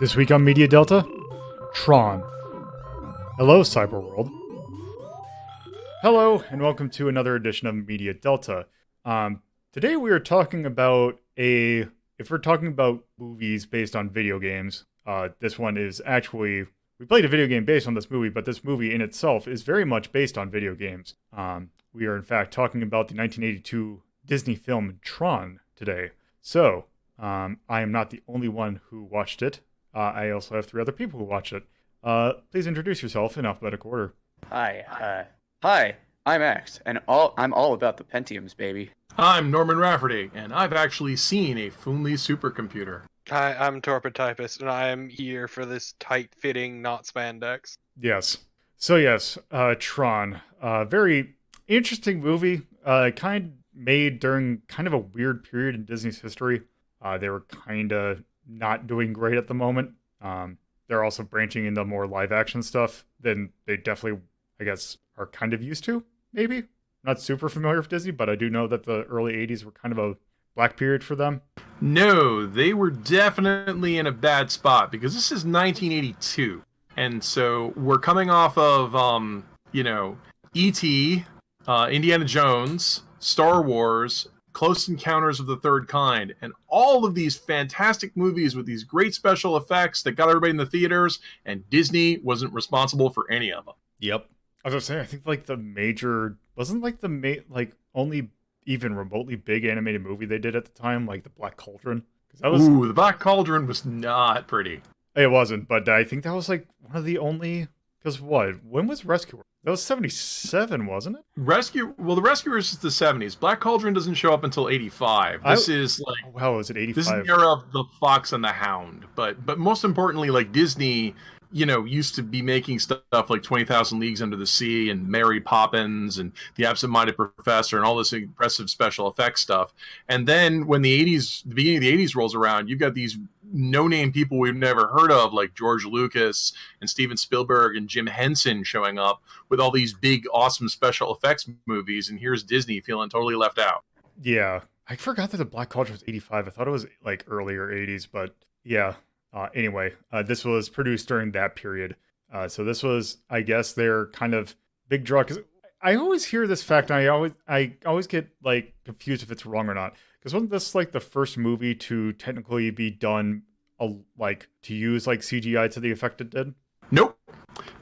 This week on Media Delta, Tron. Hello, Cyberworld. Hello, and welcome to another edition of Media Delta. Today we are talking about if we're talking about movies based on video games, this one is actually, we played a video game based on this movie, but this movie in itself is very much based on video games. We are in fact talking about the 1982 Disney film Tron today. So, I am not the only one who watched it. I also have three other people who watched it. Please introduce yourself in alphabetical order. Hi, I'm X, and I'm all about the Pentiums, baby. I'm Norman Rafferty, and I've actually seen a Foonly supercomputer. Hi, I'm TorpidTypist, and I am here for this tight-fitting, not spandex. Yes. So yes, Tron. Very interesting movie. Kind of made during kind of a weird period in Disney's history. They were kind of not doing great at the moment. They're also branching into more live action stuff than they definitely, I guess, are kind of used to, maybe. Not super familiar with Disney, but I do know that the early 80s were kind of a black period for them. No, they were definitely in a bad spot because this is 1982. And so we're coming off of, E.T., Indiana Jones, Star Wars, Close Encounters of the Third Kind, and all of these fantastic movies with these great special effects that got everybody in the theaters, and Disney wasn't responsible for any of them. Yep. I was gonna say, I think only even remotely big animated movie they did at the time, like the Black Cauldron. The Black Cauldron was not pretty. It wasn't, but I think that was like one of the only. Because when was Rescuer? That was 77, wasn't it? The Rescuers is the 70s. Black Cauldron doesn't show up until 85. This is like... Wow, was it 85? This is the era of The Fox and the Hound. But most importantly, like Disney, used to be making stuff like 20,000 Leagues Under the Sea and Mary Poppins and The Absent-Minded Professor and all this impressive special effects stuff. And then when the beginning of the 80s rolls around, you've got these no-name people we've never heard of, like George Lucas and Steven Spielberg and Jim Henson showing up with all these big, awesome special effects movies, and here's Disney feeling totally left out. Yeah. I forgot that the Black Cauldron was 85. I thought it was like earlier 80s, but yeah. Anyway, this was produced during that period. So this was, I guess, their kind of big draw. Because I always hear this fact, and I always get like confused if it's wrong or not. Because wasn't this like the first movie to technically be done, to use like CGI to the effect it did? Nope.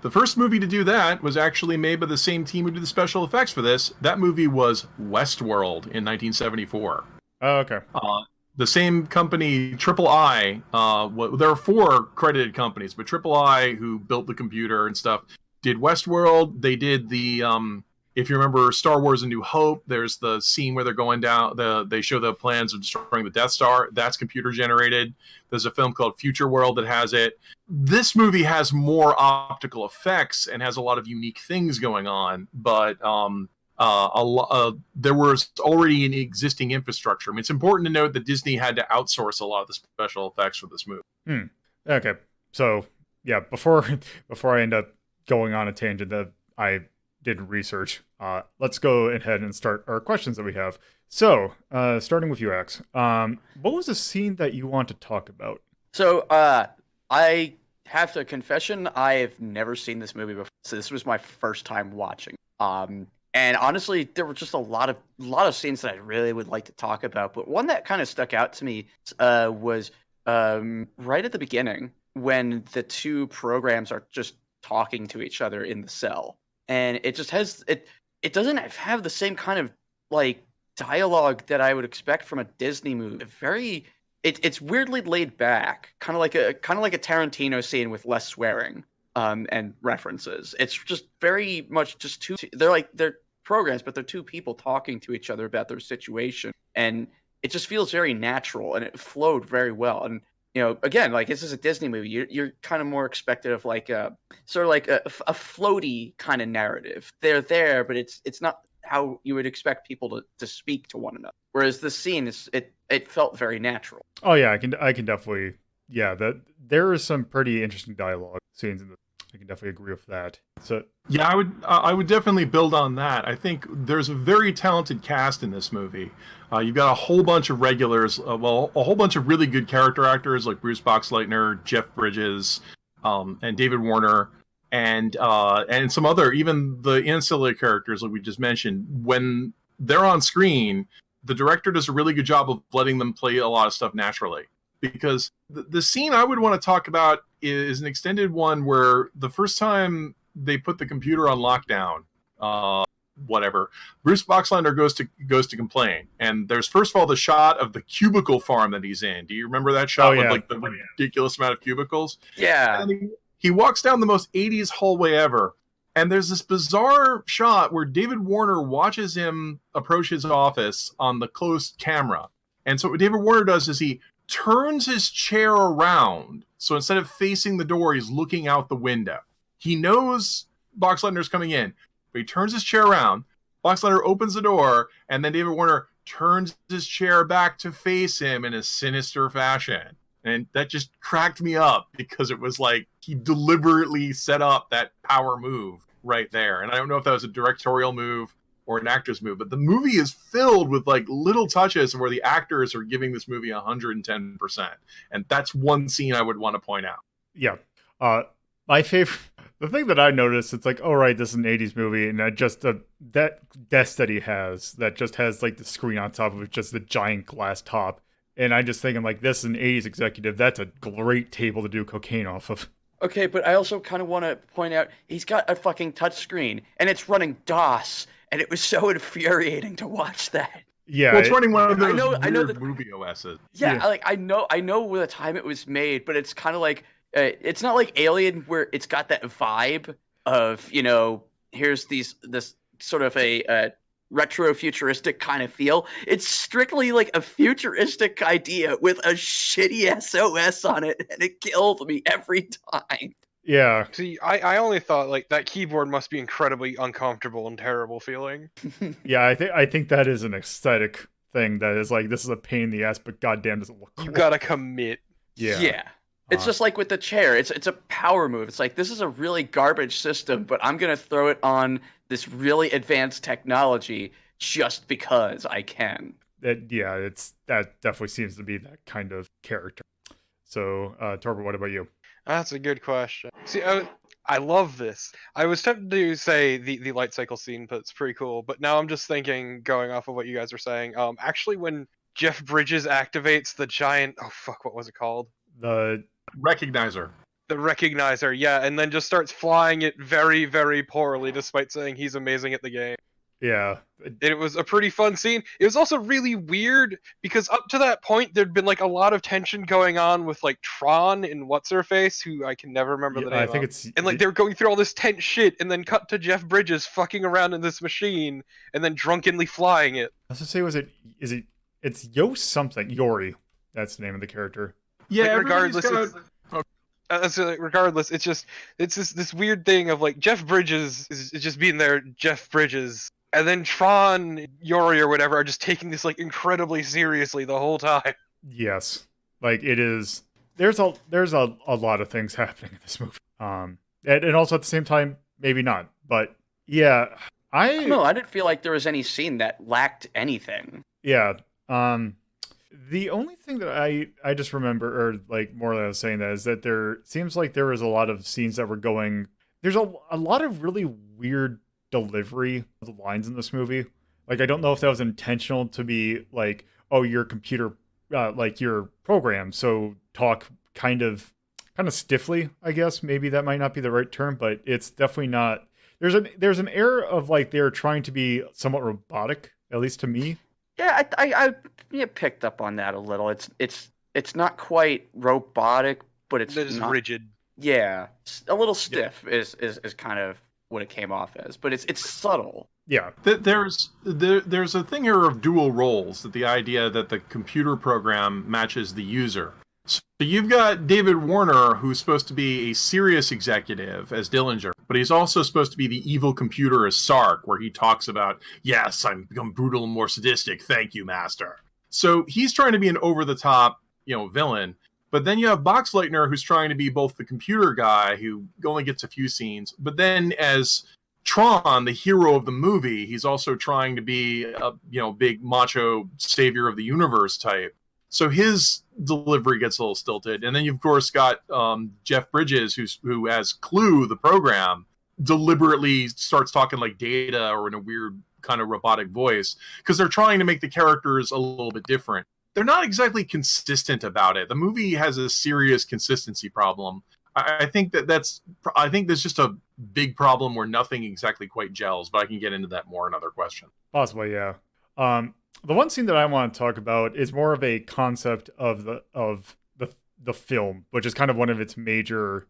The first movie to do that was actually made by the same team who did the special effects for this. That movie was Westworld in 1974. Oh, okay. The same company, Triple I, there are four credited companies, but Triple I, who built the computer and stuff, did Westworld. They did the, if you remember Star Wars: A New Hope, there's the scene where they're going down, they show the plans of destroying the Death Star. That's computer generated. There's a film called Future World that has it. This movie has more optical effects and has a lot of unique things going on, but there was already an existing infrastructure. I mean, it's important to note that Disney had to outsource a lot of the special effects for this movie. Okay, so yeah, before I end up going on a tangent that I did research, let's go ahead and start our questions that we have. So, starting with you, X, what was the scene that you want to talk about? So, I have to confession, I have never seen this movie before, so this was my first time watching. And honestly, there were just a lot of scenes that I really would like to talk about. But one that kind of stuck out to me was right at the beginning when the two programs are just talking to each other in the cell, and it just has it doesn't have the same kind of like dialogue that I would expect from a Disney movie. It's weirdly laid back, kind of like a Tarantino scene with less swearing. And references. It's just very much just they're programs, but they're two people talking to each other about their situation, and it just feels very natural, and it flowed very well. And again, like this is a Disney movie, you're kind of more expected of like a sort of like a floaty kind of narrative. They're there, but it's not how you would expect people to speak to one another. Whereas the scene it felt very natural. Oh yeah, I can definitely, yeah, that there is some pretty interesting dialogue scenes in this. I can definitely agree with that. So Yeah, I would definitely build on that. I think there's a very talented cast in this movie. You've got a whole bunch of regulars, a whole bunch of really good character actors like Bruce Boxleitner, Jeff Bridges, and David Warner, and some other, even the ancillary characters like we just mentioned. When they're on screen, the director does a really good job of letting them play a lot of stuff naturally. Because the scene I would want to talk about is an extended one where the first time they put the computer on lockdown, whatever, Bruce Boxleitner goes to complain, and there's first of all the shot of the cubicle farm that he's in. Do you remember that shot with like the ridiculous amount of cubicles? Yeah. And he walks down the most 80s hallway ever, and there's this bizarre shot where David Warner watches him approach his office on the closed camera. And so what David Warner does is he turns his chair around, so instead of facing the door, he's looking out the window. He knows Boxleitner's coming in, but he turns his chair around. Boxleitner opens the door, and then David Warner turns his chair back to face him in a sinister fashion. And that just cracked me up, because it was like he deliberately set up that power move right there. And I don't know if that was a directorial move or an actor's move, but the movie is filled with like little touches where the actors are giving this movie 110%. And that's one scene I would want to point out. Yeah. My favorite, the thing that I noticed, it's like, oh, right, this is an 80s movie, and that desk that he has, that just has like the screen on top of it, just the giant glass top. And I'm just thinking, like, this is an 80s executive. That's a great table to do cocaine off of. Okay, but I also kind of want to point out he's got a fucking touchscreen, and it's running DOS, and it was so infuriating to watch that. Yeah, well, it's running one of those I know weird movie OSs. Yeah, like I know the time it was made, but it's kind of like it's not like Alien where it's got that vibe of, you know, here's this sort of a retro futuristic kind of feel. It's strictly like a futuristic idea with a shitty SOS on it, and it killed me every time. Yeah. See, I only thought like that keyboard must be incredibly uncomfortable and terrible feeling. Yeah, I think that is an aesthetic thing that is like, this is a pain in the ass, but goddamn does it look cool. You gotta commit. Yeah. It's just like with the chair. It's a power move. It's like, this is a really garbage system, but I'm gonna throw it on this really advanced technology just because I can. That definitely seems to be that kind of character. So, Torpid, what about you? That's a good question. See, I love this. I was tempted to say the light cycle scene, but it's pretty cool. But now I'm just thinking, going off of what you guys are saying, actually when Jeff Bridges activates the giant, what was it called? The Recognizer. The Recognizer, yeah, and then just starts flying it very, very poorly, despite saying he's amazing at the game. Yeah. It was a pretty fun scene. It was also really weird because up to that point there'd been like a lot of tension going on with like Tron and What's-Her-Face, who I can never remember the name I think of. it's And like they were going through all this tense shit, and then cut to Jeff Bridges fucking around in this machine and then drunkenly flying it. I was gonna say, it's Yori. That's the name of the character. Yeah, like, regardless, it's this weird thing of like Jeff Bridges is just being there, Jeff Bridges, and then Tron, Yori, or whatever are just taking this like incredibly seriously the whole time. Yes, like it is. There's a lot of things happening in this movie. And also at the same time, maybe not, but yeah, I don't know. I didn't feel like there was any scene that lacked anything. Yeah. The only thing that I just remember, or like more than I was saying that, is that there seems like there was a lot of scenes that were going. There's a lot of really weird delivery of the lines in this movie. Like, I don't know if that was intentional to be like, oh, your computer, like your program, so talk kind of stiffly. I guess maybe that might not be the right term, but it's definitely not. There's an air of like they're trying to be somewhat robotic, at least to me. Yeah, I picked up on that a little. It's not quite robotic, but it's not rigid. Yeah, a little stiff is kind of what it came off as, but it's subtle. Yeah, there's a thing here of dual roles. That the idea that the computer program matches the user. So you've got David Warner, who's supposed to be a serious executive as Dillinger, but he's also supposed to be the evil computer as Sark, where he talks about, yes, I'm become brutal and more sadistic. Thank you, master. So he's trying to be an over-the-top, villain. But then you have Boxleitner, who's trying to be both the computer guy who only gets a few scenes, but then as Tron, the hero of the movie, he's also trying to be a big macho savior of the universe type. So his delivery gets a little stilted. And then you've of course got Jeff Bridges, who as Clue, the program, deliberately starts talking like Data or in a weird kind of robotic voice because they're trying to make the characters a little bit different. They're not exactly consistent about it. The movie has a serious consistency problem. I think there's just a big problem where nothing exactly quite gels, but I can get into that more in another question. Possibly, yeah. The one scene that I want to talk about is more of a concept of the film, which is kind of one of its major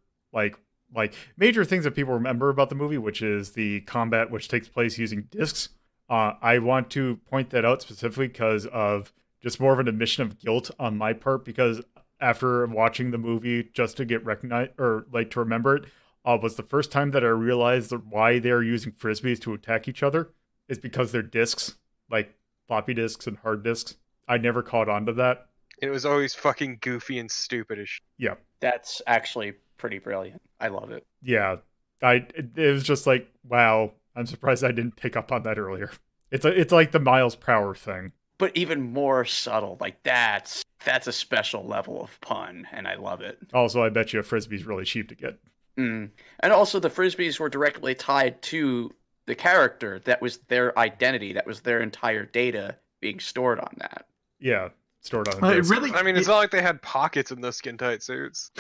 major things that people remember about the movie, which is the combat which takes place using discs. I want to point that out specifically because of just more of an admission of guilt on my part, because after watching the movie just to get recognized or to remember it, was the first time that I realized that why they're using frisbees to attack each other is because they're discs, like floppy disks and hard disks. I never caught on to that. It was always fucking goofy and stupid as shit. Yeah. That's actually pretty brilliant. I love it. Yeah. It was just like, wow, I'm surprised I didn't pick up on that earlier. It's like the Miles Prower thing. But even more subtle. Like that's a special level of pun, and I love it. Also, I bet you a frisbee's really cheap to get. And also the frisbees were directly tied to the character. That was their identity. That was their entire data being stored on that. Yeah, stored on a disc. I mean, it's not like they had pockets in those skin tight suits.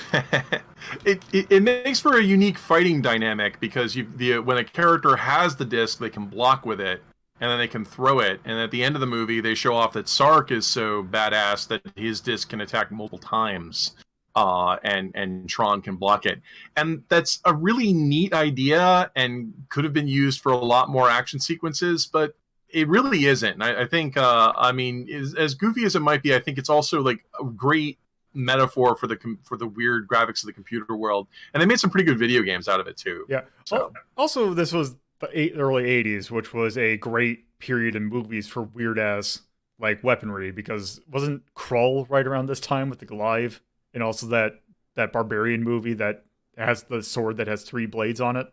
It makes for a unique fighting dynamic because when a character has the disc, they can block with it, and then they can throw it. And at the end of the movie, they show off that Sark is so badass that his disc can attack multiple times, and Tron can block it. And that's a really neat idea and could have been used for a lot more action sequences, but it really isn't. And I think, as goofy as it might be, I think it's also like a great metaphor for the weird graphics of the computer world. And they made some pretty good video games out of it too. Yeah. So. Also, this was the early 80s, which was a great period in movies for weird-ass weaponry, because wasn't Krull right around this time with the Goliath, and also that barbarian movie that has the sword that has 3 blades on it?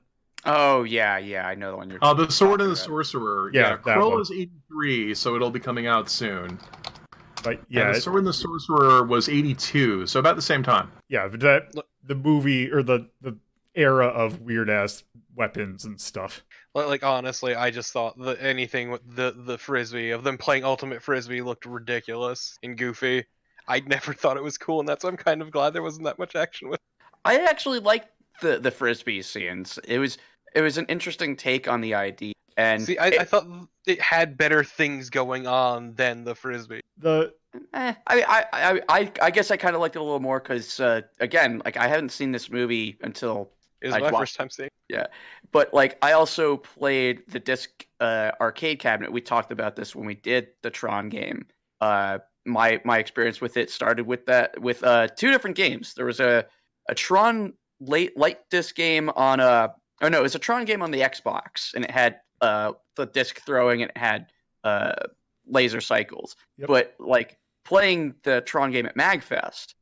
Oh, yeah, I know the one you're The Sword and the about. Sorcerer. Yeah, Krull is 83, so it'll be coming out soon. But yeah, and the Sword and the Sorcerer was 82, so about the same time. Yeah, but the movie, or the era of weird-ass weapons and stuff. Honestly, I just thought that anything with the frisbee, of them playing ultimate frisbee, looked ridiculous and goofy. I never thought it was cool, and I'm kind of glad there wasn't that much action with it. I actually liked the frisbee scenes. It was an interesting take on the idea. And see, I thought it had better things going on than the frisbee. I guess I kind of liked it a little more because again, I haven't seen this movie until it was my first time seeing. Yeah, but I also played the disc arcade cabinet. We talked about this when we did the Tron game. My experience with it started with 2 different games. There was a Tron light disc game on it was a Tron game on the Xbox, and it had the disc throwing, and it had laser cycles. Yep. But playing the Tron game at MagFest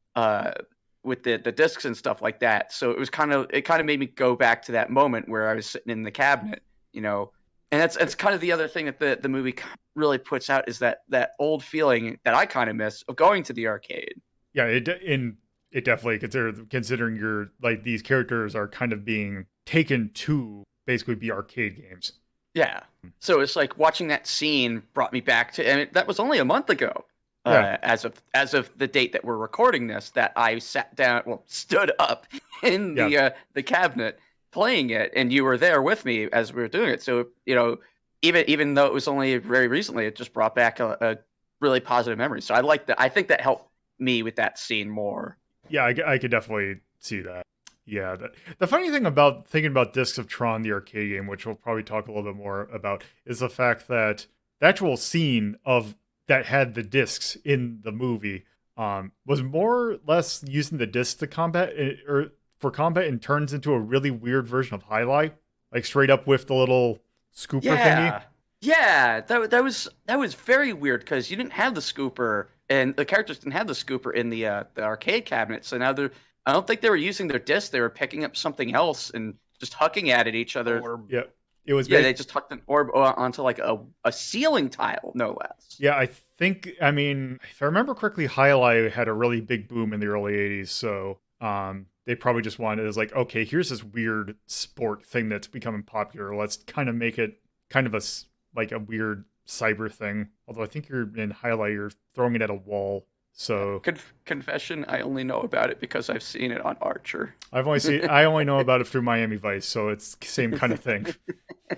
with the discs and stuff like that, so it kind of made me go back to that moment where I was sitting in the cabinet, and that's kind of the other thing that the movie really puts out, is that old feeling that I kind of miss of going to the arcade. Yeah, it definitely, considering your these characters are kind of being taken to basically be arcade games. Yeah. So it's watching that scene brought me back to, and that was only a month ago. Yeah. As of the date that we're recording this, that I stood up in the cabinet playing it, and you were there with me as we were doing it. So even though it was only very recently, it just brought back a really positive memory. So I like that. I think that helped me with that scene more. Yeah, I could definitely see that. Yeah, the funny thing about thinking about Discs of Tron, the arcade game, which we'll probably talk a little bit more about, is the fact that the actual scene that had the discs in the movie was more or less using the discs to combat, or for combat, and turns into a really weird version of Highlight, straight up with the little scooper thingy. Yeah, that was very weird, because you didn't have the scooper and the characters didn't have the scooper in the arcade cabinet. So now I don't think they were using their disc. They were picking up something else and just hucking at it each other. Yeah, it was. Yeah, they just hucked an orb onto like a ceiling tile, no less. Yeah, I mean, if I remember correctly, Highlight had a really big boom in the early '80s. So they probably just wanted, it was like, okay, here's this weird sport thing that's becoming popular. Let's kind of make it kind of like a weird cyber thing. Although I think you're in Highlight, you're throwing it at a wall. So Confession, I only know about it because I've seen it on Archer. I only know about it through Miami Vice, so it's the same kind of thing.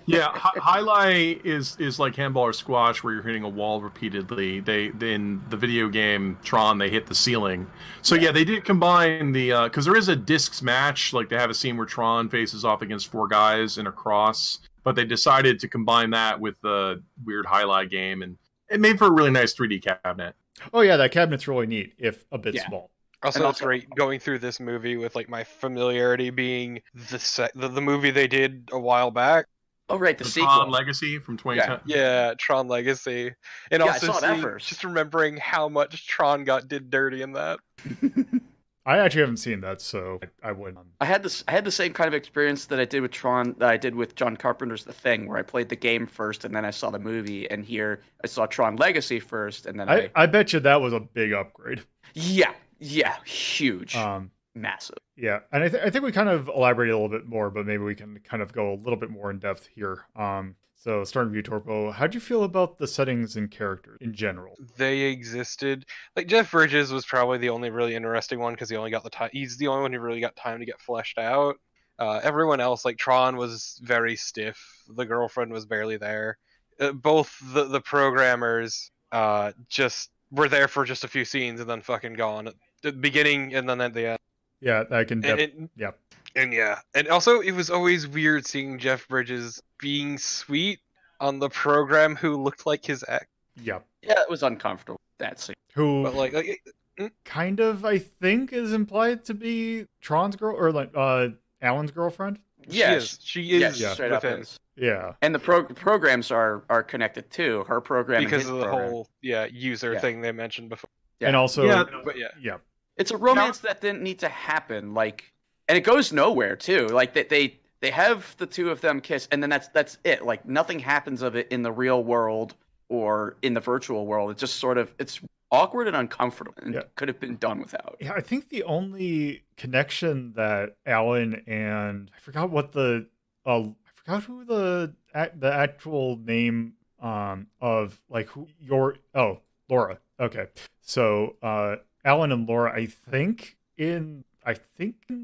Yeah, highlight is like handball or squash, where you're hitting a wall repeatedly. They in the video game Tron, they hit the ceiling. So yeah, they did combine the because there is a discs match. Like they have a scene where Tron faces off against 4 guys in a cross, but they decided to combine that with the weird highlight game, and it made for a really nice 3D cabinet. Oh yeah, that cabinet's really neat, if a bit small. Also, it's great going through this movie with like my familiarity being the movie they did a while back. Oh right, the sequel, Tron Legacy from 2010. Yeah, Tron Legacy, and I also saw that first. just remembering how much Tron did dirty in that. I actually haven't seen that, so I wouldn't. I had the same kind of experience that I did with Tron, that I did with John Carpenter's The Thing, where I played the game first and then I saw the movie, and here I saw Tron Legacy first and then I bet you that was a big upgrade. Yeah, huge, massive. Yeah, and I think we kind of elaborated a little bit more, but maybe we can kind of go a little bit more in depth here. So starting with you, Torpo, how'd you feel about the settings and characters in general? They existed. Like Jeff Bridges was probably the only really interesting one because he only got the time. He's the only one who really got time to get fleshed out. Everyone else, like Tron, was very stiff. The girlfriend was barely there. Both the programmers just were there for just a few scenes and then fucking gone at the beginning and then at the end. Yeah, I can. Yeah. And also it was always weird seeing Jeff Bridges being sweet on the program who looked like his ex. Yeah. Yeah, it was uncomfortable, that scene. Who but like kind of, I think, is implied to be Tron's girl, or like Alan's girlfriend. Yes, she is. Yes, straight up him. is. Yeah. And the programs are connected too. Her program because and his of the program. whole user thing they mentioned before. Yeah. And also, Yeah. It's a romance that didn't need to happen. Like, and it goes nowhere too. Like they have the two of them kiss, and then that's it. Like nothing happens of it in the real world or in the virtual world. It's just sort of it's awkward and uncomfortable, and could have been done without. Yeah, I think the only connection that Alan and I forgot who the actual name of like who Laura. Okay, so Alan and Laura, I think in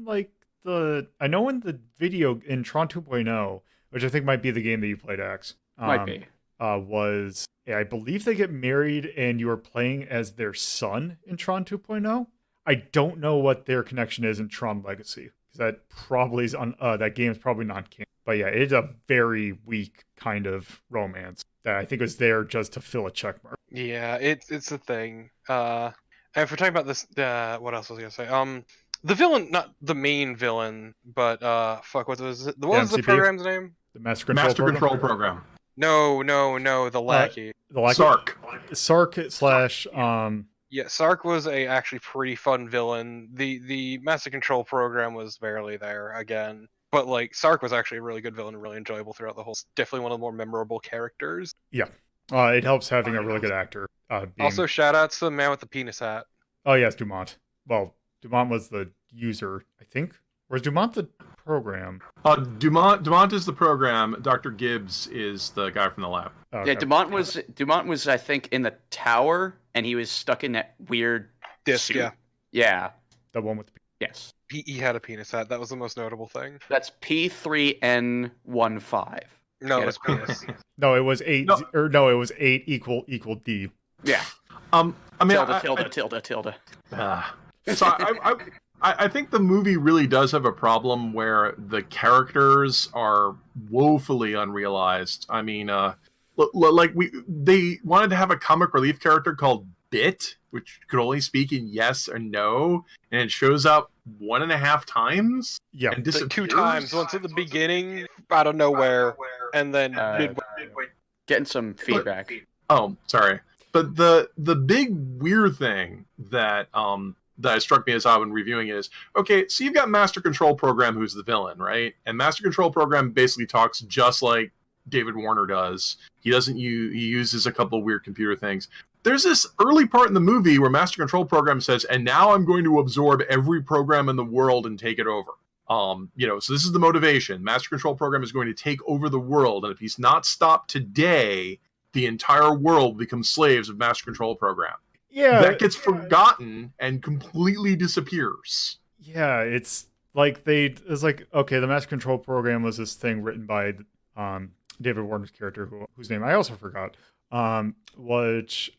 like I know in the video in Tron 2.0, which I think might be the game that you played, Axe. Might be. I believe they get married and you are playing as their son in Tron 2.0. I don't know what their connection is in Tron Legacy, because that probably is that game is probably not canon. But yeah, it's a very weak kind of romance that I think was there just to fill a check mark. Yeah, it's a thing. And if we're talking about this, what else was I gonna say? The villain, not the main villain, but what was it? What was the program's name? The Master Control Program. No, the lackey. The lackey. Sark / Yeah, Sark was a actually pretty fun villain. The Master Control Program was barely there again. But like Sark was actually a really good villain, really enjoyable throughout the whole. Definitely one of the more memorable characters. Yeah, it helps having a really good actor. Also, shout outs to the man with the penis hat. Oh yes, Dumont. Well, Dumont was the user, I think. Or is Dumont the program? Dumont is the program. Dr. Gibbs is the guy from the lab. Okay. Yeah, Dumont was I think in the tower, and he was stuck in that weird disc. suit. Yeah. The one with the yes. He had a penis hat. That was the most notable thing. That's P3N15. No, it was penis. No, it was 8. No. Or no, it was 8 equal D. Yeah. I mean, tilde. So I think the movie really does have a problem where the characters are woefully unrealized. I mean, they wanted to have a comic relief character called Bit, which could only speak in yes or no, and it shows up 1.5 times. Yeah, and like 2 times. Once at the beginning, out of nowhere, and then midway. Getting some feedback. Oh, sorry. But the big weird thing that that struck me as odd when reviewing it is, okay, so you've got Master Control Program, who's the villain, right? And Master Control Program basically talks just like David Warner does. He uses a couple of weird computer things. There's this early part in the movie where Master Control Program says, and now I'm going to absorb every program in the world and take it over. So this is the motivation. Master Control Program is going to take over the world, and if he's not stopped today, the entire world becomes slaves of Master Control Program. Yeah, that gets forgotten and completely disappears. Yeah, it's like okay, the Master Control Program was this thing written by David Warner's character, whose name I also forgot. It's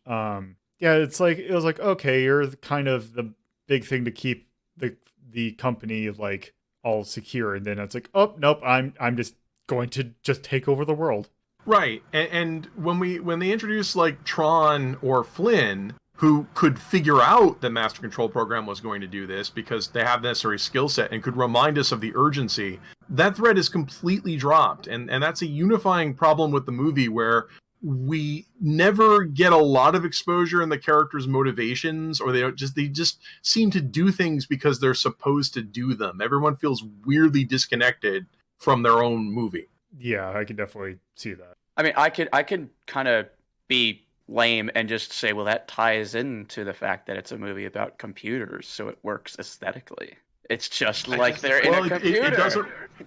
like, it was like, okay, you're kind of the big thing to keep the company like all secure, and then it's like, oh nope, I'm just going to just take over the world. Right, and when they introduce like Tron or Flynn, who could figure out the Master Control Program was going to do this because they have the necessary skill set and could remind us of the urgency, that thread is completely dropped. And that's a unifying problem with the movie, where we never get a lot of exposure in the characters' motivations, or they just seem to do things because they're supposed to do them. Everyone feels weirdly disconnected from their own movie. Yeah, I can definitely see that. I mean, I could kind of be lame and just say, well, that ties into the fact that it's a movie about computers, so it works aesthetically. It's just like they're in a computer.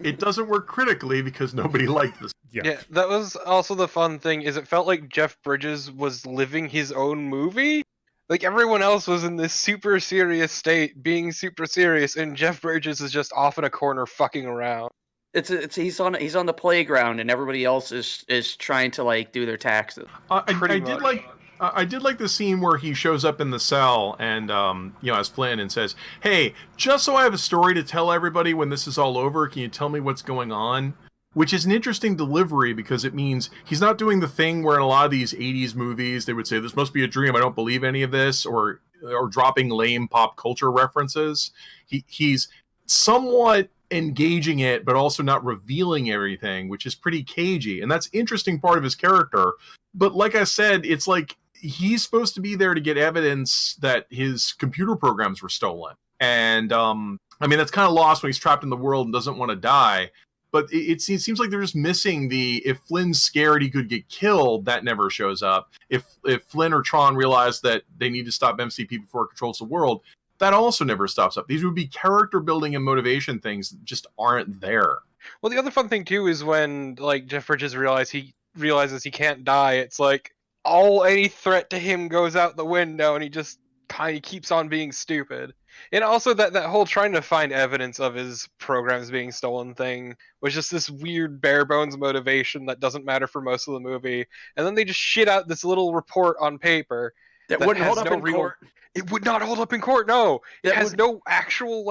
It doesn't work critically because nobody liked this. Yeah, that was also the fun thing, is it felt like Jeff Bridges was living his own movie. Like, everyone else was in this super serious state, being super serious, and Jeff Bridges is just off in a corner fucking around. He's on the playground, and everybody else is trying to like do their taxes. I did like the scene where he shows up in the cell and as Flynn, and says, "Hey, just so I have a story to tell everybody when this is all over, can you tell me what's going on?" Which is an interesting delivery, because it means he's not doing the thing where in a lot of these 80s movies they would say, "This must be a dream, I don't believe any of this," or dropping lame pop culture references. He's somewhat engaging it, but also not revealing everything, which is pretty cagey, and that's interesting part of his character. But like I said, it's like he's supposed to be there to get evidence that his computer programs were stolen, and that's kind of lost when he's trapped in the world and doesn't want to die. But it seems like they're just missing if Flynn's scared he could get killed, that never shows up. If Flynn or Tron realize that they need to stop MCP before it controls the world, that also never stops up. These would be character building and motivation things that just aren't there. Well, the other fun thing too is when like Jeff Bridges realizes he can't die. It's like any threat to him goes out the window, and he just kind of keeps on being stupid. And also that whole trying to find evidence of his programs being stolen thing was just this weird bare bones motivation that doesn't matter for most of the movie. And then they just shit out this little report on paper that wouldn't hold up in court. It would not hold up in court. No, it has no actual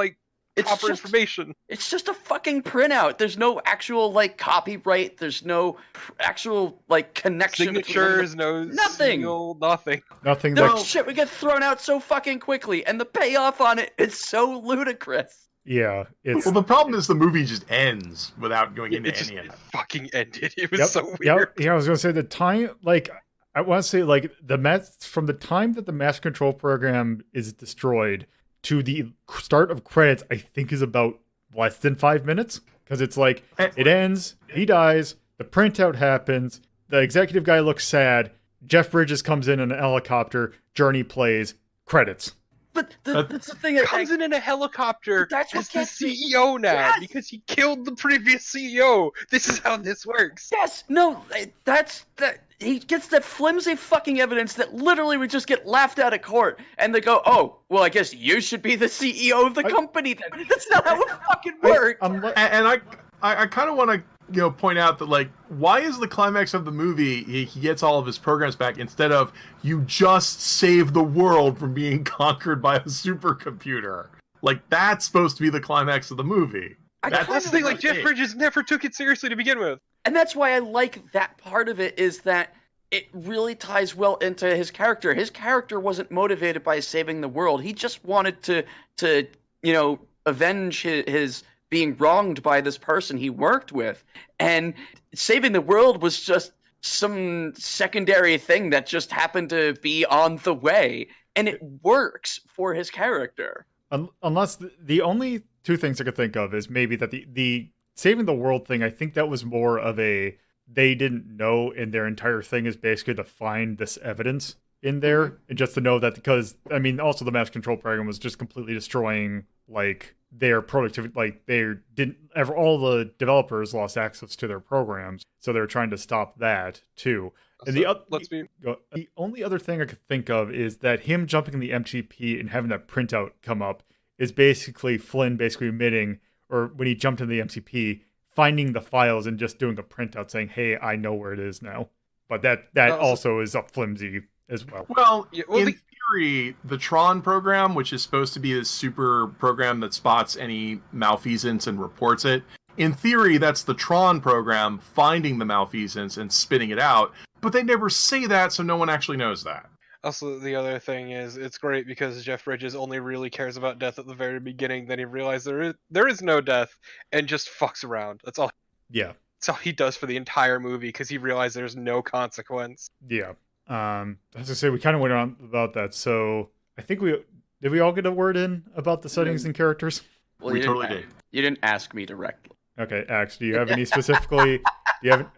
proper information. It's just a fucking printout. There's no actual copyright. There's no actual connection. Signatures, nothing. Seal, nothing. Nothing. Shit, we get thrown out so fucking quickly, and the payoff on it is so ludicrous. Yeah, well, the problem is the movie just ends without going into any of it. Fucking ended. It was so weird. Yeah, I was gonna say the time I want to say from the time that the Master Control Program is destroyed to the start of credits, I think is about less than 5 minutes, because it's like it ends, he dies, the printout happens, the executive guy looks sad, Jeff Bridges comes in a helicopter, Journey plays, credits. But that's the thing. Comes in a helicopter as the CEO now, yes! because he killed the previous CEO. This is how this works. Yes, no, he gets that flimsy fucking evidence that literally would just get laughed out of court, and they go, "Oh, well, I guess you should be the CEO of the company then." That's not how it fucking works. I kind of want to point out that why is the climax of the movie he gets all of his programs back, instead of you just save the world from being conquered by a supercomputer? That's supposed to be the climax of the movie. That's the thing. Jeff Bridges never took it seriously to begin with. And that's why I like that part of it, is that it really ties well into his character. His character wasn't motivated by saving the world. He just wanted to avenge his being wronged by this person he worked with. And saving the world was just some secondary thing that just happened to be on the way, and it works for his character. Unless the only two things I could think of is maybe that the saving the world thing, I think that was more of a they didn't know, and their entire thing is basically to find this evidence in there, and just to know that, because I mean, also the mass control program was just completely destroying like their productivity. Like they didn't ever, all the developers lost access to their programs, so they're trying to stop that too. And the only other thing I could think of is that him jumping in the MTP and having that printout come up is basically Flynn basically admitting, or when he jumped in the MTP, finding the files and just doing a printout saying, "Hey, I know where it is now." But that also is a flimsy as well. Well, in theory, the Tron program, which is supposed to be this super program that spots any malfeasance and reports it, in theory, that's the Tron program finding the malfeasance and spitting it out. But they never say that, so no one actually knows that. Also, the other thing is, it's great because Jeff Bridges only really cares about death at the very beginning. Then he realized there is no death, and just fucks around. That's all. Yeah. That's all he does for the entire movie, because he realized there's no consequence. Yeah. As I say, we kind of went on about that. So I think did we all get a word in about the settings and characters? Well, we totally did. You didn't ask me directly. Okay, Axe, do you have any specifically?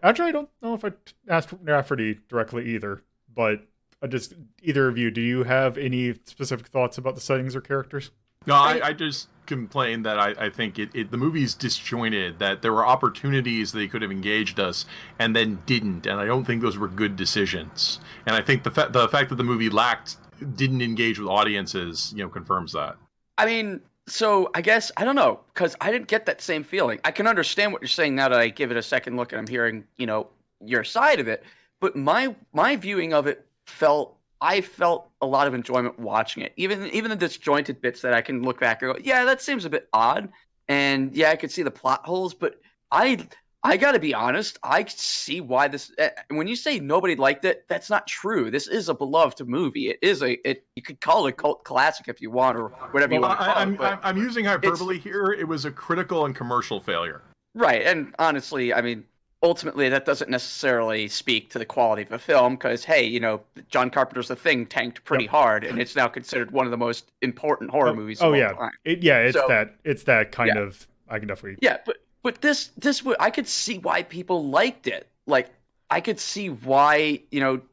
Actually, I don't know if I asked Rafferty directly either, but just either of you, do you have any specific thoughts about the settings or characters? No, I just complained that I think the movie's disjointed, that there were opportunities they could have engaged us and then didn't, and I don't think those were good decisions. And I think the fact that the movie didn't engage with audiences, confirms that. I mean, so I guess, I don't know, because I didn't get that same feeling. I can understand what you're saying now that I give it a second look and I'm hearing, your side of it. But my viewing of it I felt a lot of enjoyment watching it. Even the disjointed bits that I can look back and go, yeah, that seems a bit odd. And yeah, I could see the plot holes, but I gotta be honest, I see why this. When you say nobody liked it, that's not true. This is a beloved movie. It is you could call it a cult classic if you want, or whatever you want to call it. I'm using hyperbole here. It was a critical and commercial failure. Right, and honestly, I mean, ultimately, that doesn't necessarily speak to the quality of the film, because hey, John Carpenter's The Thing tanked pretty hard, and it's now considered one of the most important horror movies. Of all time. It's that kind of. I can definitely. Yeah, but this I could see why people liked it. Like, I could see why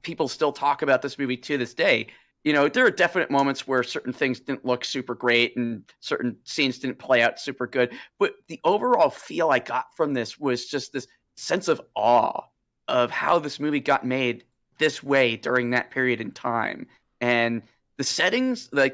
people still talk about this movie to this day. There are definite moments where certain things didn't look super great and certain scenes didn't play out super good. But the overall feel I got from this was just this sense of awe of how this movie got made this way during that period in time. And the settings, I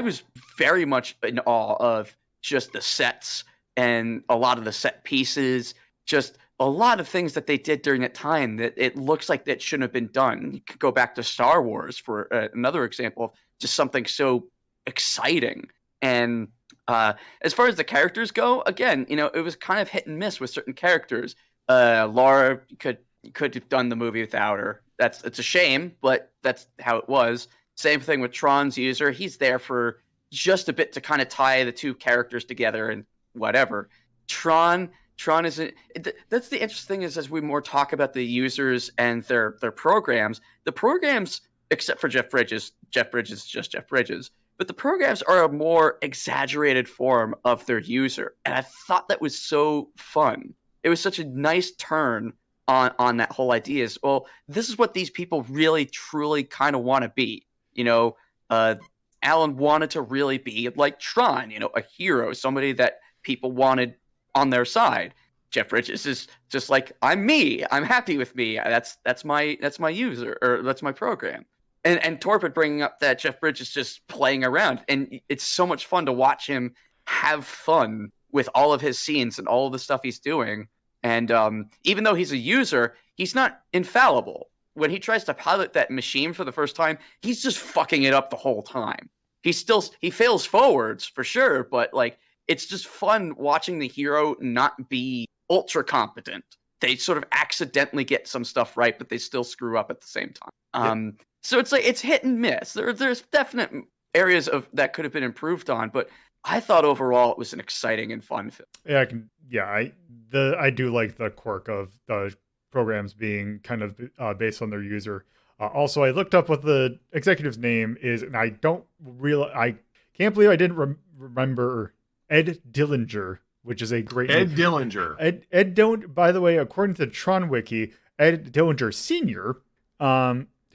was very much in awe of just the sets and a lot of the set pieces, just a lot of things that they did during that time that it looks like that shouldn't have been done. You could go back to Star Wars for another example of just something so exciting. And as far as the characters go, again, it was kind of hit and miss with certain characters. Laura could have done the movie without her. It's a shame, but that's how it was. Same thing with Tron's user. He's there for just a bit to kind of tie the two characters together and whatever. Tron isn't. That's the interesting thing is, as we more talk about the users and their programs, the programs, except for Jeff Bridges is just Jeff Bridges. But the programs are a more exaggerated form of their user. And I thought that was so fun. It was such a nice turn on that whole idea is, well, this is what these people really, truly kind of want to be. Alan wanted to really be like Tron, a hero, somebody that people wanted on their side. Jeff Bridges is just like, I'm me. I'm happy with me. That's my user, or that's my program. And Torpid bringing up that Jeff Bridges is just playing around, and it's so much fun to watch him have fun with all of his scenes and all of the stuff he's doing. And even though he's a user, he's not infallible. When he tries to pilot that machine for the first time, he's just fucking it up the whole time. He fails forwards for sure, but it's just fun watching the hero not be ultra competent. They sort of accidentally get some stuff right, but they still screw up at the same time. So it's hit and miss. There's definite areas of that could have been improved on, but I thought overall it was an exciting and fun film. I do like the quirk of the programs being kind of based on their user. Also, I looked up what the executive's name is, and I can't believe I didn't remember Ed Dillinger, which is a great Ed name. Dillinger. Ed don't. By the way, according to Tron Wiki, Ed Dillinger Sr.,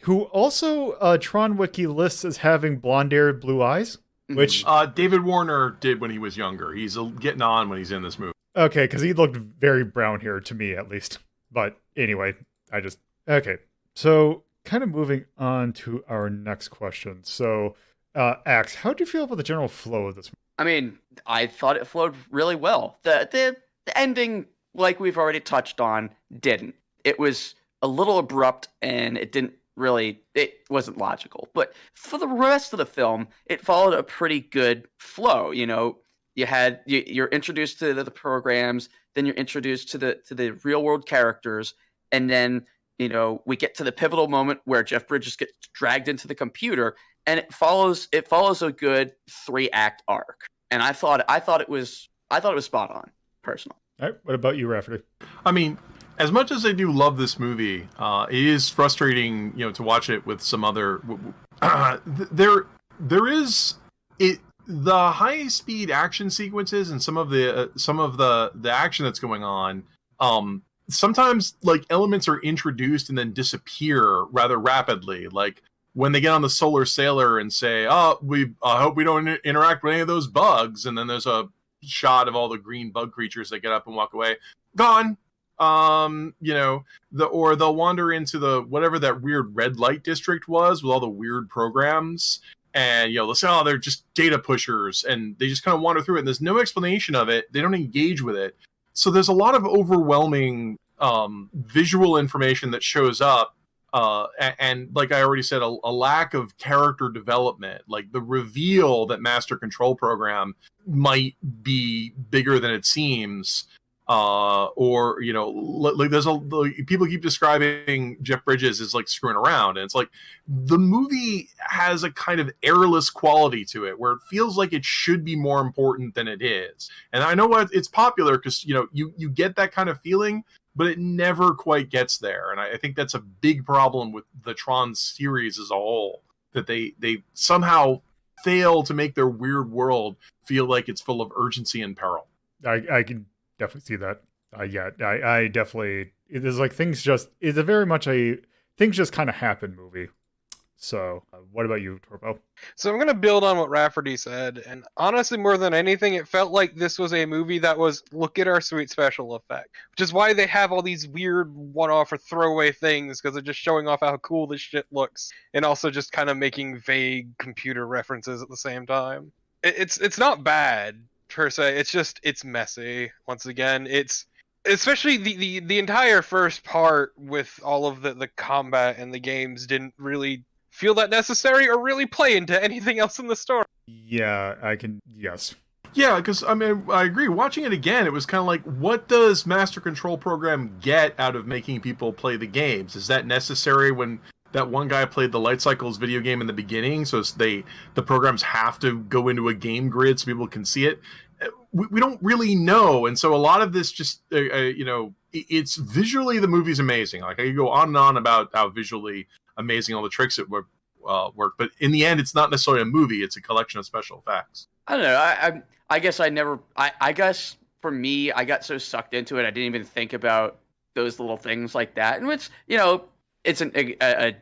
who also Tron Wiki lists as having blonde hair, blue eyes, which David Warner did when he was younger. He's getting on when he's in this movie. okay, because he looked very brown hair to me at least. But anyway, okay. So kind of moving on to our next question. So, Axe, how do you feel about the general flow of this movie? I mean, I thought it flowed really well. The ending, like we've already touched on, didn't. It was a little abrupt, and it wasn't logical. But for the rest of the film, it followed a pretty good flow. You know, you're introduced to the programs, then you're introduced to the real world characters, and then we get to the pivotal moment where Jeff Bridges gets dragged into the computer, and it follows a good 3-act arc. And I thought it was spot on, personally. All right, what about you, Rafferty? I mean, as much as I do love this movie, it is frustrating, to watch it with some other. There is the high speed action sequences and some of the action that's going on. Sometimes like elements are introduced and then disappear rather rapidly. Like when they get on the Solar Sailor and say, "Oh, I hope we don't interact with any of those bugs," and then there's a shot of all the green bug creatures that get up and walk away, gone. Or they'll wander into the whatever that weird red light district was with all the weird programs, and they'll say, "Oh, they're just data pushers," and they just kind of wander through it. And there's no explanation of it. They don't engage with it. So there's a lot of overwhelming visual information that shows up, and like I already said, a lack of character development. Like the reveal that Master Control Program might be bigger than it seems, or like people keep describing Jeff Bridges as like screwing around, and it's like the movie has a kind of airless quality to it where it feels like it should be more important than it is. And I know it's popular because you get that kind of feeling, but it never quite gets there. And I think that's a big problem with the Tron series as a whole, that they somehow fail to make their weird world feel like it's full of urgency and peril. I can definitely see that. I definitely, it is like it's a very much a things just kind of happen movie. So what about you, Torpo? So I'm going to build on what Rafferty said, and honestly, more than anything, it felt like this was a movie that was, look at our sweet special effect, which is why they have all these weird one-off or throwaway things, because they're just showing off how cool this shit looks, and also just kind of making vague computer references at the same time. It's not bad, per se, it's messy. Once again, it's especially the entire first part with all of the combat and the games didn't really feel that necessary or really play into anything else in the story. Yeah, yes. Yeah, because I mean, I agree. Watching it again, it was kind of like, what does Master Control Program get out of making people play the games? Is that necessary when that one guy played the Light Cycles video game in the beginning? So the programs have to go into a game grid so people can see it. We don't really know, and so a lot of this just it's visually, the movie's amazing. Like I could go on and on about how visually amazing all the tricks that work, but in the end, it's not necessarily a movie; it's a collection of special effects. I don't know. I guess I guess for me, I got so sucked into it, I didn't even think about those little things like that, and which it's a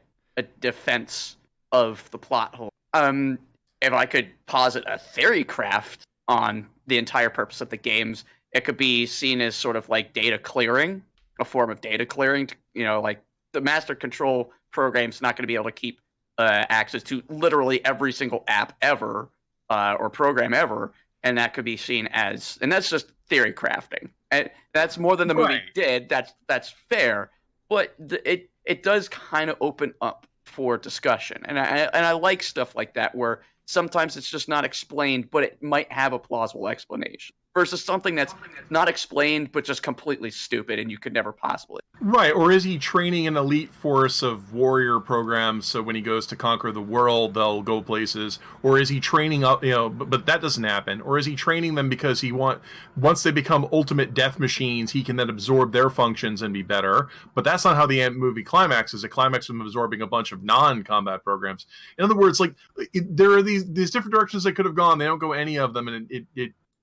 defense of the plot hole. If I could posit a theory craft on the entire purpose of the games, it could be seen as sort of like data clearing, a form of data clearing. Like the Master Control Program's not going to be able to keep access to literally every single app ever or program ever, and that could be seen as, and that's just theory crafting. And that's more than the movie did. That's fair, but it does kind of open up for discussion, and I like stuff like that where sometimes it's just not explained, but it might have a plausible explanation. versus something that's not explained but just completely stupid and you could never possibly. Right, or is he training an elite force of warrior programs so when he goes to conquer the world, they'll go places? Or is he training up, but that doesn't happen. Or is he training them because once they become ultimate death machines, he can then absorb their functions and be better? But that's not how the movie climaxes. It climaxes with him absorbing a bunch of non-combat programs. In other words, like, there are these different directions they could have gone. They don't go any of them, and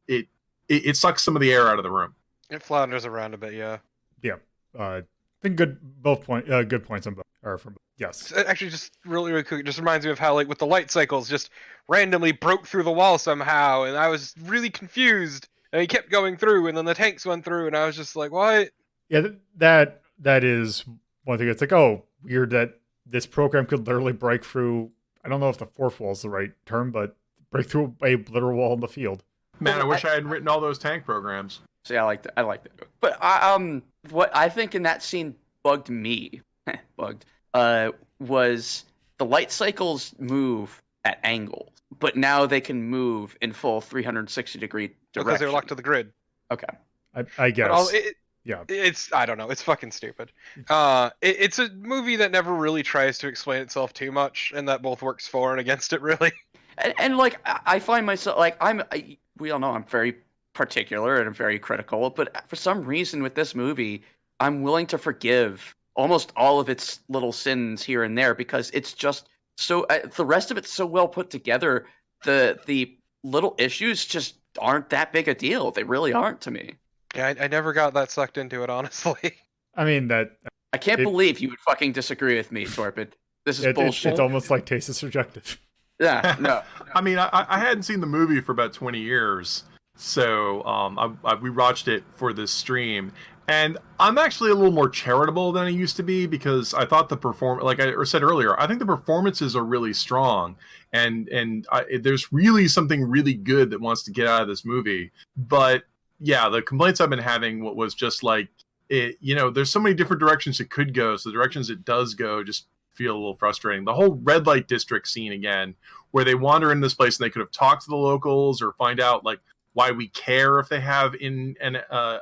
it sucks some of the air out of the room. It flounders around a bit, yeah. Yeah. I think good points on both. Or from both. Yes. Actually, just really quick, it just reminds me of how, like, with the light cycles, just randomly broke through the wall somehow, and I was really confused. And he kept going through, and then the tanks went through, and I was just like, what? Yeah, that is one thing. It's like, oh, weird that this program could literally break through. I don't know if the fourth wall is the right term, but break through a literal wall in the field. Man, I wish I had written all those tank programs. So yeah, I like that. But what I think in that scene bugged me, was the light cycles move at angles, but now they can move in full 360-degree direction. Because they're locked to the grid. Okay. I guess. Yeah. It's, I don't know, it's fucking stupid. It's a movie that never really tries to explain itself too much, and that both works for and against it, really. And like, I find myself, like, we all know I'm very particular and I'm very critical, but for some reason with this movie, I'm willing to forgive almost all of its little sins here and there because it's just so, the rest of it's so well put together. The little issues just aren't that big a deal. They really aren't to me. Yeah, I never got that sucked into it, honestly. I mean, I can't believe you would fucking disagree with me, Torpid. This is bullshit. It's almost like taste is subjective. Yeah, no. I mean, I hadn't seen the movie for about 20 years, so we watched it for this stream, and I'm actually a little more charitable than I used to be because I thought like I said earlier, I think the performances are really strong, and there's really something really good that wants to get out of this movie. But yeah, the complaints I've been having was just like, there's so many different directions it could go, so the directions it does go just feel a little frustrating. The whole red light district scene again, where they wander in this place and they could have talked to the locals or find out like why we care if they have in an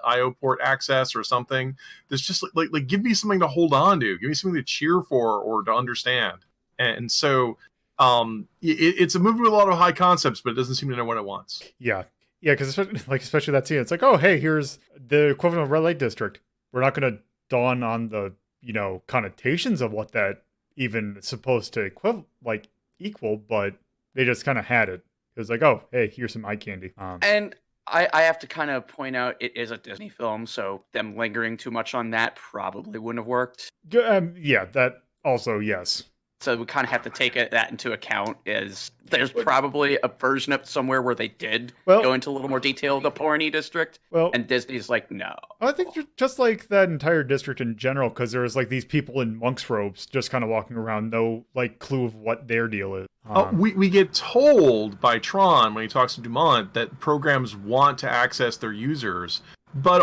IO port access or something. There's just like give me something to hold on to, give me something to cheer for or to understand. And so it's a movie with a lot of high concepts, but it doesn't seem to know what it wants. Yeah, because especially that scene, it's like, oh, hey, here's the equivalent of red light district. We're not going to dawn on the connotations of what that even supposed to equal, but they just kind of had it. It was like, oh, hey, here's some eye candy. And I have to kind of point out it is a Disney film, so them lingering too much on that probably wouldn't have worked. Yeah, that also, yes. So we kind of have to take that into account. Is there's probably a version up somewhere where they did go into a little more detail of the Porny district, and Disney's like, no. I think just like that entire district in general, because there was like these people in monk's robes just kind of walking around, no like clue of what their deal is. We get told by Tron when he talks to Dumont that programs want to access their users. But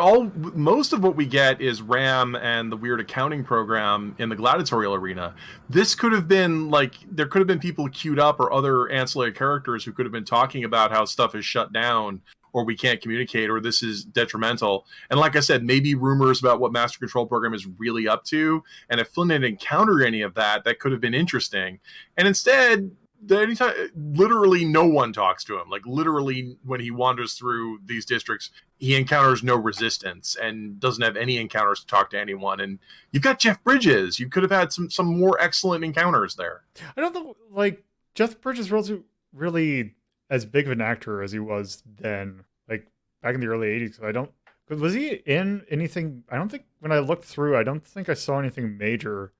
most of what we get is RAM and the weird accounting program in the gladiatorial arena. This could have been there could have been people queued up or other ancillary characters who could have been talking about how stuff is shut down or we can't communicate or this is detrimental. And like I said, maybe rumors about what Master Control Program is really up to. And if Flynn didn't encounter any of that, that could have been interesting. And instead, anytime, literally no one talks to him. Like literally when he wanders through these districts, he encounters no resistance and doesn't have any encounters to talk to anyone. And you've got Jeff Bridges. You could have had some more excellent encounters there. I don't know, like Jeff Bridges wasn't really as big of an actor as he was then, like back in the early 80s. Was he in anything? I don't think when I looked through, I don't think I saw anything major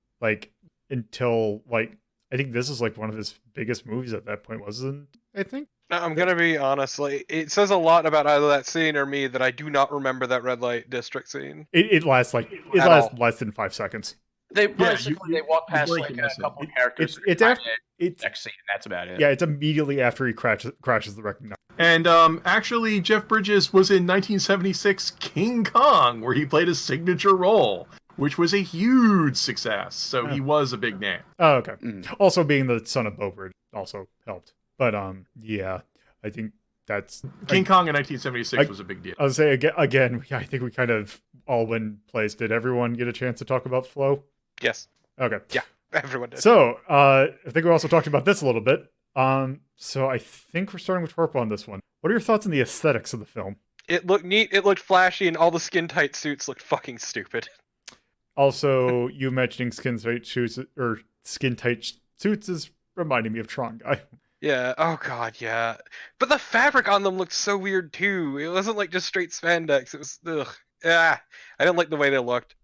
until I think this is one of his biggest movies at that point, wasn't I think? I'm going to be honest, it says a lot about either that scene or me that I do not remember that red light district scene. It lasts less than 5 seconds. They walk past a couple of characters. It's after next scene. That's about it. Yeah, it's immediately after he crashes the wrecking. And actually, Jeff Bridges was in 1976 King Kong, where he played a signature role, which was a huge success. So he was a big name. Oh, okay. Also, being the son of Bo Bridges also helped. But yeah, I think That's King Kong in 1976 was a big deal. I would say again. I think we kind of all went in place. Did everyone get a chance to talk about Flow? Yes. Okay. Yeah, everyone did. So I think we also talked about this a little bit. So I think we're starting with Torp on this one. What are your thoughts on the aesthetics of the film? It looked neat, it looked flashy, and all the skin-tight suits looked fucking stupid. Also, you mentioning skin tight suits is reminding me of Tron guy. Yeah, oh god, yeah. But the fabric on them looked so weird too. It wasn't like just straight spandex. It was, ugh. Yeah, I didn't like the way they looked.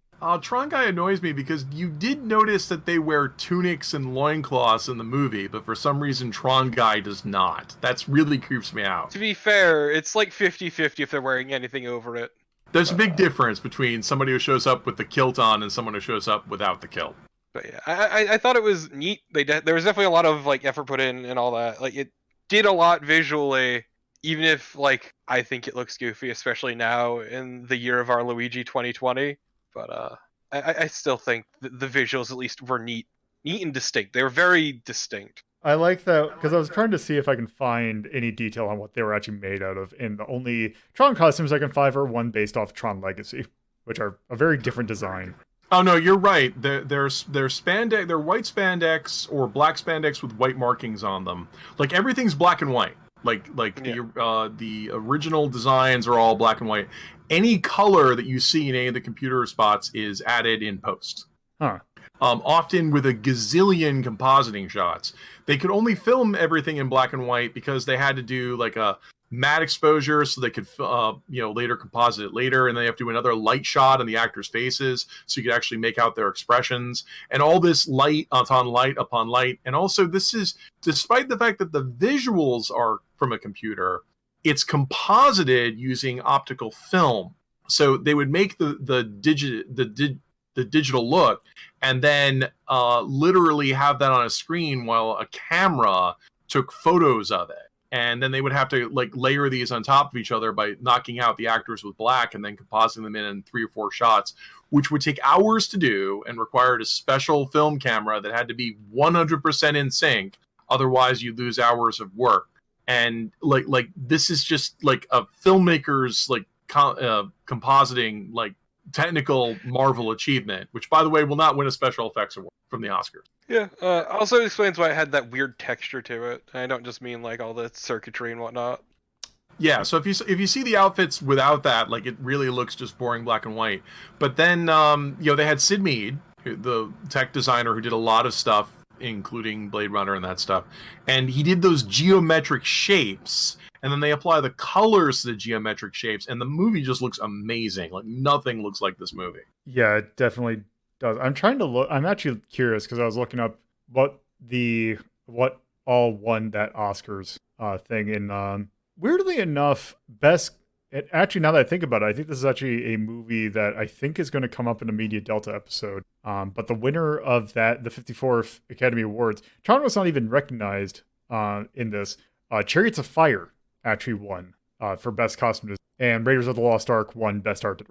Tron guy annoys me because you did notice that they wear tunics and loincloths in the movie, but for some reason Tron guy does not. That's really creeps me out. To be fair, it's like 50-50 if they're wearing anything over it. There's a big difference between somebody who shows up with the kilt on and someone who shows up without the kilt. But yeah, I thought it was neat. There was definitely a lot of like effort put in and all that. Like it did a lot visually, even if like I think it looks goofy, especially now in the year of our Luigi 2020. But I still think the visuals at least were neat and distinct. They were very distinct. I like that because I was trying to see if I can find any detail on what they were actually made out of. And the only Tron costumes I can find are one based off Tron Legacy, which are a very different design. Oh no, you're right. They're spandex. They're white spandex or black spandex with white markings on them. Like everything's black and white. The original designs are all black and white. Any color that you see in any of the computer spots is added in post. Huh. Often with a gazillion compositing shots. They could only film everything in black and white because they had to do like a matte exposure so they could later composite it later, and they have to do another light shot on the actors' faces so you could actually make out their expressions, and all this light upon light upon light. And also this is despite the fact that the visuals are from a computer, it's composited using optical film. So they would make the digital look and then literally have that on a screen while a camera took photos of it. And then they would have to like layer these on top of each other by knocking out the actors with black and then compositing them in 3 or 4 shots, which would take hours to do and required a special film camera that had to be 100% in sync. Otherwise, you'd lose hours of work. And like this is just like a filmmaker's like compositing like technical marvel achievement, which by the way will not win a special effects award from the Oscars. Yeah, also explains why it had that weird texture to it. I don't just mean like all the circuitry and whatnot. Yeah, so if you see the outfits without that, like it really looks just boring black and white. But then they had Sid Mead, the tech designer who did a lot of stuff, including Blade Runner and that stuff, and he did those geometric shapes. And then they apply the colors to the geometric shapes, and the movie just looks amazing. Like nothing looks like this movie. Yeah, it definitely does. I'm trying to look. I'm actually curious because I was looking up what all won that Oscars thing. And weirdly enough, actually, now that I think about it, I think this is actually a movie that I think is going to come up in a Media Delta episode. But the winner of the 54th Academy Awards, Tron was not even recognized in this. Chariots of Fire actually won for Best Costume Design, and Raiders of the Lost Ark won Best Art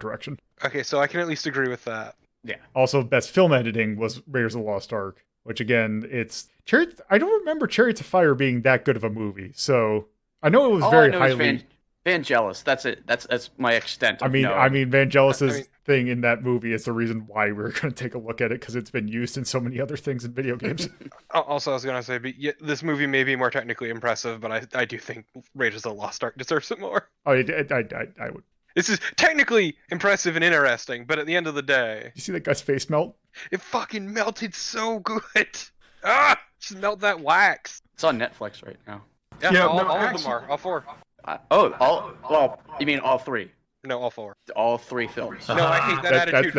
Direction. Okay, so I can at least agree with that. Yeah. Also, Best Film Editing was Raiders of the Lost Ark, which again, it's Chariots. I don't remember Chariots of Fire being that good of a movie, so I know it was very highly. Vangelis, that's it. That's my extent. I mean, Vangelis's thing in that movie is the reason why we're going to take a look at it, because it's been used in so many other things in video games. Also, I was going to say, this movie may be more technically impressive, but I do think Raiders of the Lost Ark deserves it more. Oh, I would. This is technically impressive and interesting, but at the end of the day, you see that guy's face melt? It fucking melted so good. Ah, just melt that wax. It's on Netflix right now. Yeah, all of them are. All 4. You mean all 3? No, all 4. All 3 films. No, I hate that attitude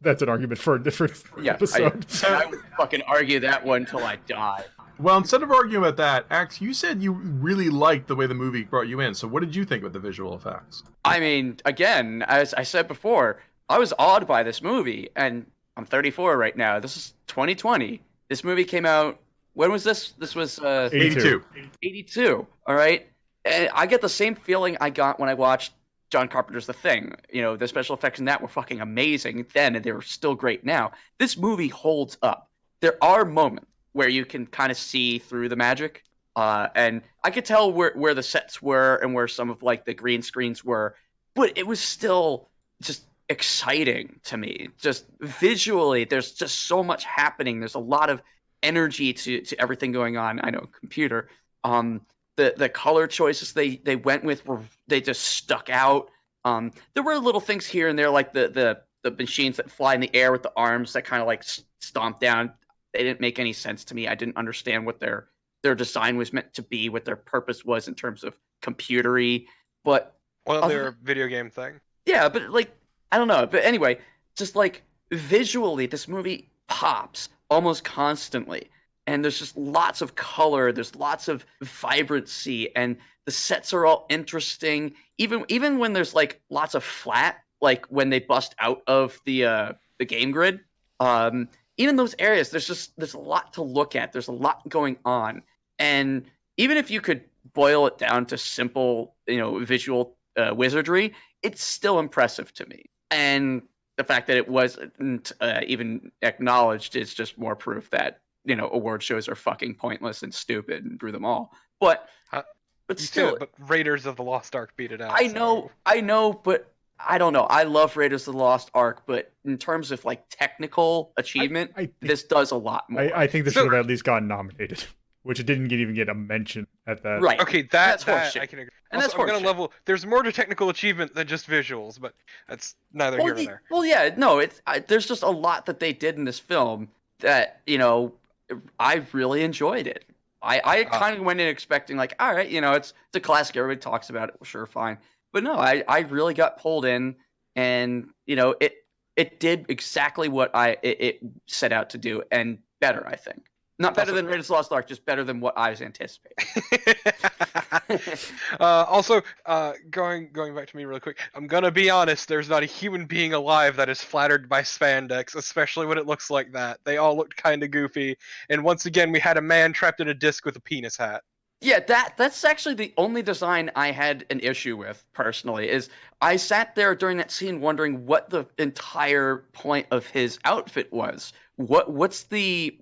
that's an argument for a different episode. I would fucking argue that one till I die. Well, instead of arguing about that, Axe, you said you really liked the way the movie brought you in. So what did you think about the visual effects? I mean, again, as I said before, I was awed by this movie, and I'm 34 right now. This is 2020. This movie came out, when was this? This was 82. 82, all right? And I get the same feeling I got when I watched John Carpenter's The Thing. You know, the special effects in that were fucking amazing then, and they were still great now. This movie holds up. There are moments where you can kind of see through the magic, And I could tell where the sets were and where some of like the green screens were, but it was still just exciting to me. Just visually, there's just so much happening. There's a lot of energy to everything going on. I know computer. The color choices they went with they just stuck out. There were little things here and there, like the machines that fly in the air with the arms that kind of like stomp down. They didn't make any sense to me. I didn't understand what their design was meant to be, what their purpose was in terms of computery. But Well, they're a video game thing. yeah, but like I don't know. But anyway, just like visually, this movie pops almost constantly. And there's just lots of color, there's lots of vibrancy, and the sets are all interesting. Even when there's like lots of flat, like when they bust out of the game grid, even those areas, there's a lot to look at. There's a lot going on, and even if you could boil it down to simple, visual wizardry, it's still impressive to me. And the fact that it wasn't even acknowledged is just more proof that award shows are fucking pointless and stupid and through them all. But still, but Raiders of the Lost Ark beat it out. I know, but I don't know. I love Raiders of the Lost Ark, but in terms of like technical achievement, I think, this does a lot more. I think this should have at least gotten nominated, which it didn't even get a mention at that. Right. Okay, that's I can agree. And also, I'm gonna level. There's more to technical achievement than just visuals, but that's neither here nor there. Well, yeah, no, there's just a lot that they did in this film that I really enjoyed it. I kind of went in expecting like, all right, it's a classic. Everybody talks about it. Well, sure, fine. But no, I really got pulled in, and it did exactly what it set out to do, and better, I think. Not better than Raiders of the Lost Ark, just better than what I was anticipating. Also, going back to me really quick, I'm gonna be honest. There's not a human being alive that is flattered by spandex, especially when it looks like that. They all looked kind of goofy, and once again, we had a man trapped in a disc with a penis hat. Yeah, that's actually the only design I had an issue with personally. Is I sat there during that scene wondering what the entire point of his outfit was. What's the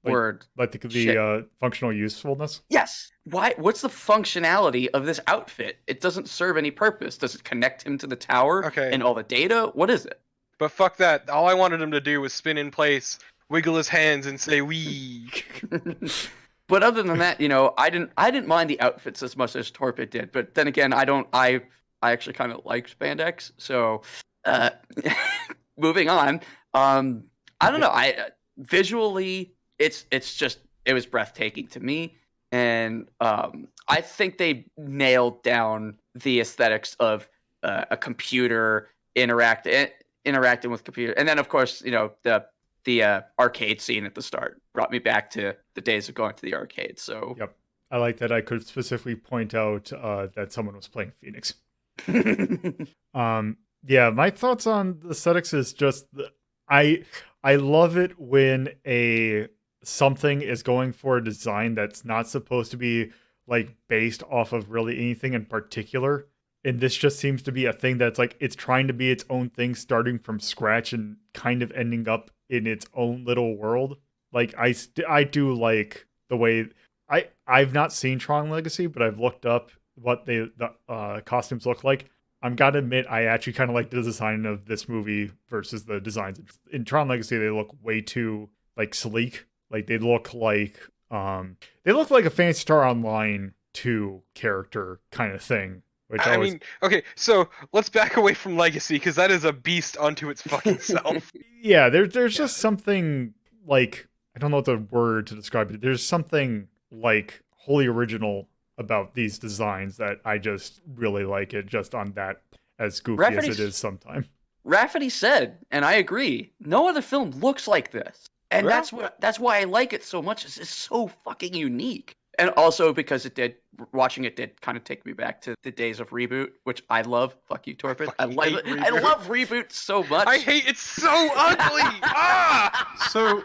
word? Like the functional usefulness? Yes. Why? What's the functionality of this outfit? It doesn't serve any purpose. Does it connect him to the tower and all the data? What is it? But fuck that. All I wanted him to do was spin in place, wiggle his hands, and say "wee." But other than that, I didn't mind the outfits as much as Torpid did. But then again, I actually kind of like spandex. So, moving on. I don't know. Visually, it was breathtaking to me, and I think they nailed down the aesthetics of a computer interacting with computer, and then of course the arcade scene at the start brought me back to the days of going to the arcade. So yep, I like that. I could specifically point out that someone was playing Phoenix. Yeah, my thoughts on the aesthetics is just I love it when something is going for a design that's not supposed to be like based off of really anything in particular. And this just seems to be a thing that's like it's trying to be its own thing, starting from scratch and kind of ending up in its own little world. Like I do like the way I've not seen Tron Legacy, but I've looked up what the costumes look like. I'm gotta admit, I actually kind of like the design of this movie versus the designs in Tron Legacy. They look way too like sleek. Like they look like a Phantasy Star Online 2 character kind of thing. Which I mean, okay, so let's back away from Legacy because that is a beast unto its fucking self. Yeah, there's just something like I don't know what the word to describe it. There's something like wholly original about these designs that I just really like it just on that, as goofy as it is sometimes. Rafferty said, and I agree, no other film looks like this. And that's why I like it so much. It's so fucking unique. And also because watching it did kind of take me back to the days of Reboot, which I love. Fuck you, Torpid. I love Reboot so much. I hate it so ugly. So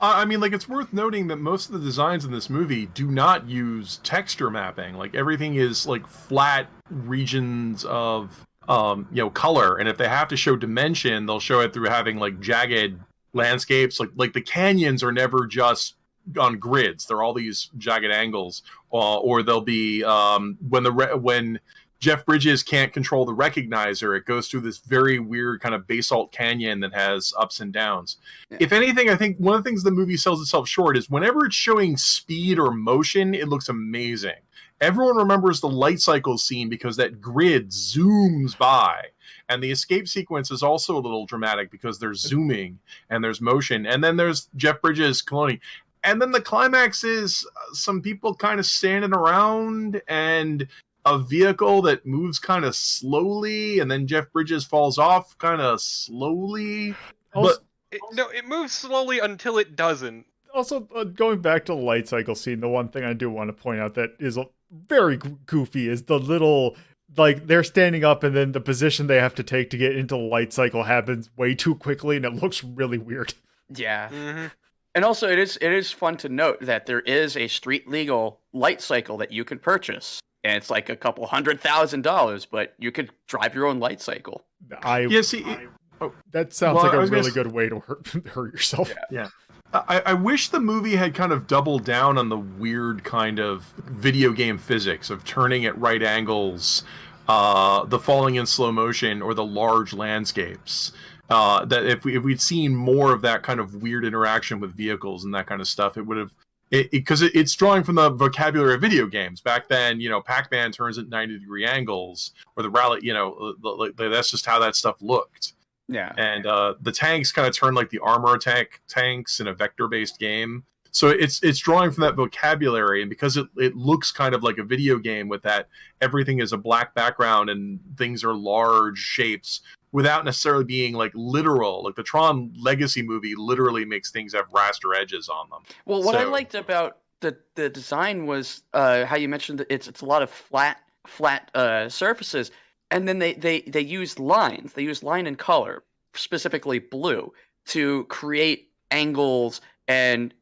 I mean, like, it's worth noting that most of the designs in this movie do not use texture mapping. Like, everything is, like, flat regions of, color. And if they have to show dimension, they'll show it through having, like, jagged landscapes. Like the canyons are never just on grids. They're all these jagged angles, or they'll be when Jeff Bridges can't control the recognizer, it goes through this very weird kind of basalt canyon that has ups and downs. Yeah. If anything, I think one of the things the movie sells itself short is whenever it's showing speed or motion, it looks amazing. Everyone remembers the light cycle scene because that grid zooms by. And the escape sequence is also a little dramatic because there's zooming and there's motion. And then there's Jeff Bridges cloning. And then the climax is some people kind of standing around and a vehicle that moves kind of slowly, and then Jeff Bridges falls off kind of slowly. But it moves slowly until it doesn't. Also, going back to the light cycle scene, the one thing I do want to point out that is very goofy is the little, like, they're standing up and then the position they have to take to get into the light cycle happens way too quickly, and it looks really weird. Yeah. Mm-hmm. And also, it is fun to note that there is a street legal light cycle that you can purchase. And it's like a couple $100,000, but you could drive your own light cycle. That sounds like a really good way to hurt yourself. Yeah. I wish the movie had kind of doubled down on the weird kind of video game physics of turning at right angles, the falling in slow motion, or the large landscapes. That if we'd seen more of that kind of weird interaction with vehicles and that kind of stuff, it would have. Because it's drawing from the vocabulary of video games. Back then, Pac-Man turns at 90-degree angles, or the rally, that's just how that stuff looked. Yeah. And the tanks kind of turn like the armor tanks in a vector-based game. So it's drawing from that vocabulary, and because it looks kind of like a video game with that, everything is a black background and things are large shapes, without necessarily being like literal. Like the Tron Legacy movie literally makes things have raster edges on them. Well, what I liked about the design was how you mentioned that it's a lot of flat surfaces, and then they used lines. They used line and color, specifically blue, to create angles and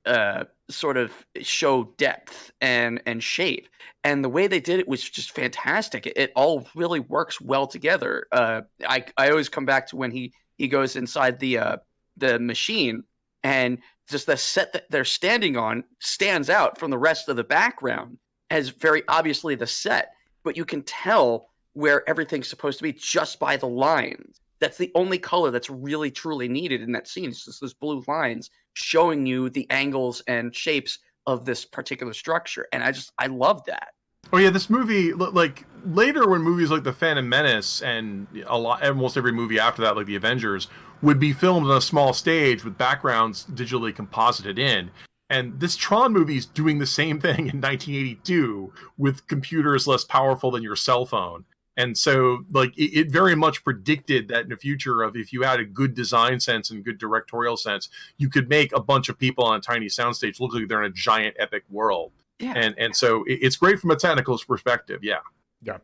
sort of show depth and shape. And the way they did it was just fantastic. It all really works well together. I always come back to when he goes inside the machine, and just the set that they're standing on stands out from the rest of the background as very obviously the set, but you can tell where everything's supposed to be just by the lines. That's the only color that's really truly needed in that scene. It's just those blue lines showing you the angles and shapes of this particular structure, and I love that. Oh yeah, this movie, like later when movies like The Phantom Menace and almost every movie after that, like The Avengers, would be filmed on a small stage with backgrounds digitally composited in. And this Tron movie is doing the same thing in 1982 with computers less powerful than your cell phone. And so, like, it very much predicted that in the future of if you had a good design sense and good directorial sense, you could make a bunch of people on a tiny soundstage look like they're in a giant epic world. Yeah. And so it's great from a technical perspective. Yeah. Yeah.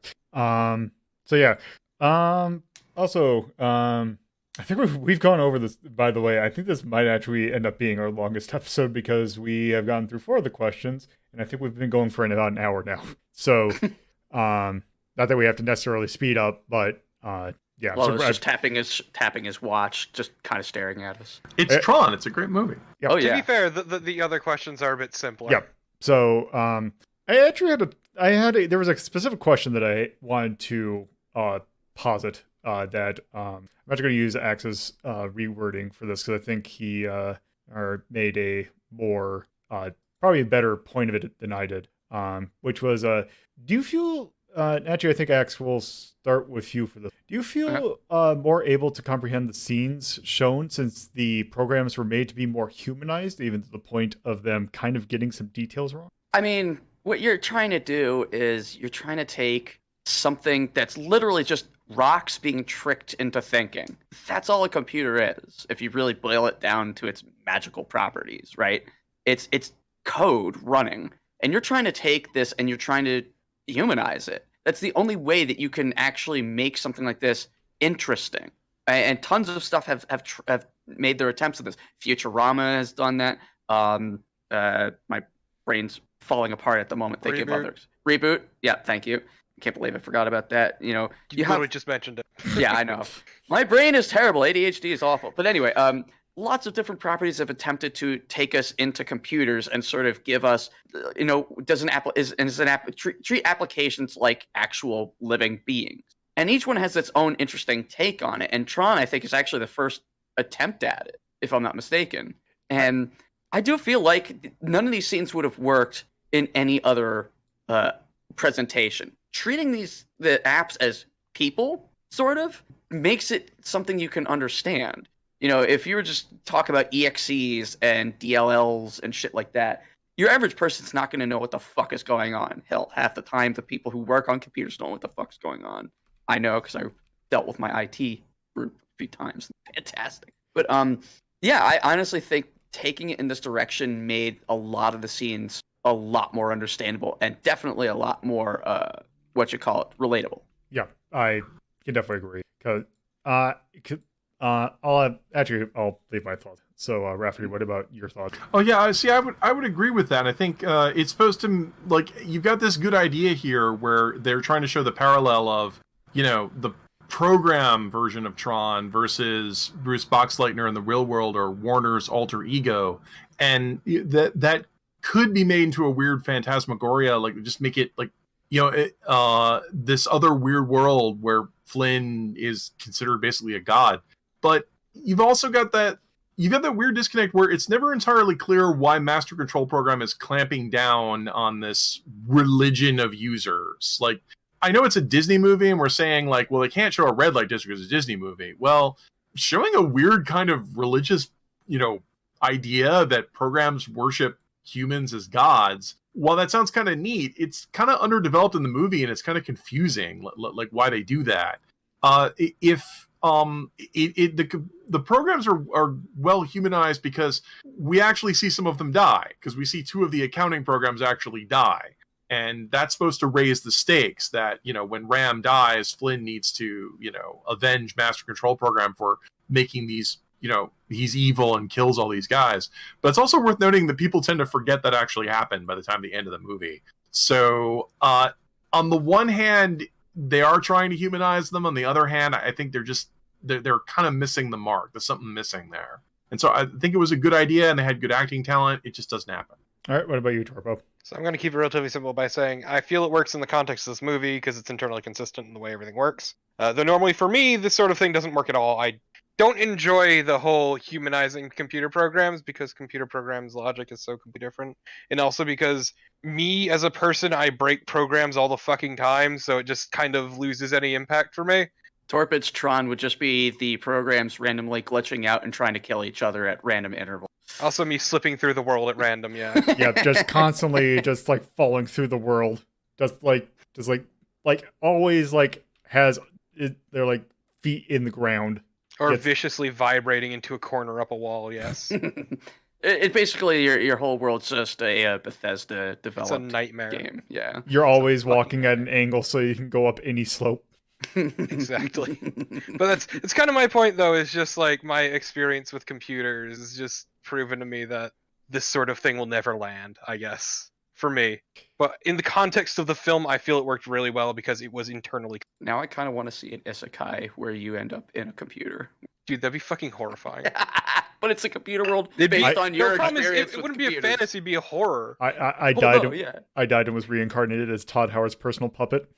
Also, I think we've gone over this, by the way. I think this might actually end up being our longest episode because we have gone through 4 of the questions, and I think we've been going for about an hour now. So, not that we have to necessarily speed up, but yeah. Well, it's just tapping his watch, just kind of staring at us. It's Tron. It's a great movie. Yep. Oh yeah. To be fair, the other questions are a bit simpler. Yep. So, I actually there was a specific question that I wanted to posit that I'm actually going to use Axe's rewording for this because I think he made a more probably a better point of it than I did. Which was, do you feel? Actually, I think Axe will start with you for this. Do you feel more able to comprehend the scenes shown since the programs were made to be more humanized, even to the point of them kind of getting some details wrong? I mean, what you're trying to do is you're trying to take something that's literally just rocks being tricked into thinking. That's all a computer is, if you really boil it down to its magical properties, right? It's code running, and you're trying to take this and you're trying to humanize it. That's the only way that you can actually make something like this interesting. And tons of stuff have made their attempts at this. Futurama has done that. My brain's falling apart at the moment thinking of others. Reboot. Yeah, thank you. I can't believe I forgot about that. You literally just mentioned it. Yeah, I know. My brain is terrible. ADHD is awful. But anyway, lots of different properties have attempted to take us into computers and sort of give us, treat applications like actual living beings. And each one has its own interesting take on it. And Tron, I think, is actually the first attempt at it, if I'm not mistaken. And I do feel like none of these scenes would have worked in any other presentation. Treating the apps as people, sort of, makes it something you can understand. If you were just talking about EXEs and DLLs and shit like that, your average person's not going to know what the fuck is going on. Hell, half the time, the people who work on computers don't know what the fuck's going on. I know, because I dealt with my IT group a few times. Fantastic. But yeah, I honestly think taking it in this direction made a lot of the scenes a lot more understandable and definitely a lot more relatable. Yeah, I can definitely agree. I'll leave my thoughts. So, Rafferty, what about your thoughts? Oh yeah, see, I would agree with that. I think it's supposed to, like, you've got this good idea here where they're trying to show the parallel of, the program version of Tron versus Bruce Boxleitner in the real world, or Warner's alter ego, and that could be made into a weird phantasmagoria. Like, just make it like, this other weird world where Flynn is considered basically a god. But you've also got that weird disconnect where it's never entirely clear why Master Control Program is clamping down on this religion of users. Like, I know it's a Disney movie and we're saying, like, well, they can't show a red light district as a Disney movie. Well, showing a weird kind of religious, idea that programs worship humans as gods, while that sounds kind of neat, it's kind of underdeveloped in the movie and it's kind of confusing, like why they do that. The programs are well humanized because we actually see some of them die, because we see 2 of the accounting programs actually die. And that's supposed to raise the stakes that, when Ram dies, Flynn needs to, avenge Master Control Program for making these, he's evil and kills all these guys. But it's also worth noting that people tend to forget that actually happened by the time the end of the movie. So on the one hand, they are trying to humanize them. On the other hand, I think they're kind of missing the mark. There's something missing there. And so I think it was a good idea and they had good acting talent. It just doesn't happen. All right, what about you, Torpo? So I'm going to keep it relatively simple by saying I feel it works in the context of this movie because it's internally consistent in the way everything works. Though normally for me, this sort of thing doesn't work at all. I don't enjoy the whole humanizing computer programs because computer programs' logic is so completely different. And also because me as a person, I break programs all the fucking time, so it just kind of loses any impact for me. Torpid's Tron would just be the programs randomly glitching out and trying to kill each other at random intervals. Also me slipping through the world at random, yeah. Yeah, just constantly just like falling through the world. Just like always like they're like feet in the ground. Or viciously vibrating into a corner up a wall, yes. It basically your whole world's just a Bethesda developed It's a nightmare game. Yeah. You're always walking at an angle so you can go up any slope. Exactly. But it's kind of my point, though, is just like my experience with computers is just proven to me that this sort of thing will never land, I guess, for me. But in the context of the film, I feel it worked really well because it was internally. Now I kind of want to see an isekai where you end up in a computer. Dude, that'd be fucking horrifying. But it's a computer world based on your experience. It wouldn't computers. be a fantasy, it'd be a horror. I died and was reincarnated as Todd Howard's personal puppet.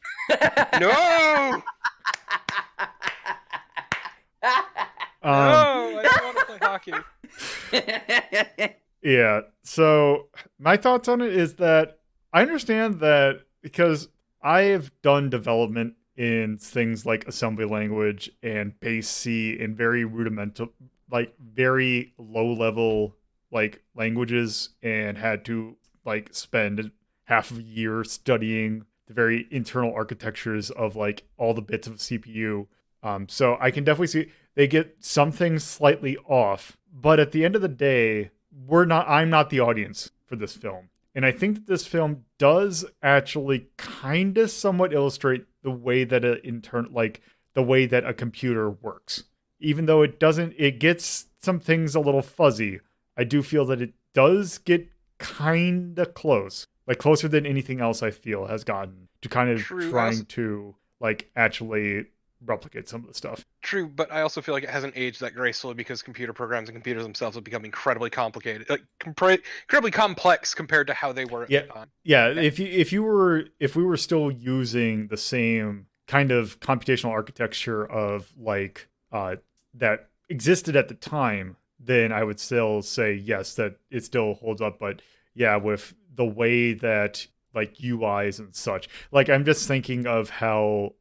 No! No, I don't want to play hockey. Yeah, so my thoughts on it is that I understand that because I have done development in things like assembly language and base C and very rudimental, like very low level like languages, and had to like spend half a year studying the very internal architectures of like all the bits of a CPU. So I can definitely see they get some things slightly off, but at the end of the day, I'm not the audience for this film. And I think that this film does actually kind of somewhat illustrate the way that the way that a computer works. Even though it gets some things a little fuzzy, I do feel that it does get kind of close. Like closer than anything else I feel has gotten to kind of trying to like actually replicate some of the stuff. True, but I also feel like it hasn't aged that gracefully because computer programs and computers themselves have become incredibly complicated, like incredibly complex compared to how they were at the time. Yeah. If we were still using the same kind of computational architecture of like that existed at the time, then I would still say yes, that it still holds up. But yeah, with the way that like UIs and such, like I'm just thinking of how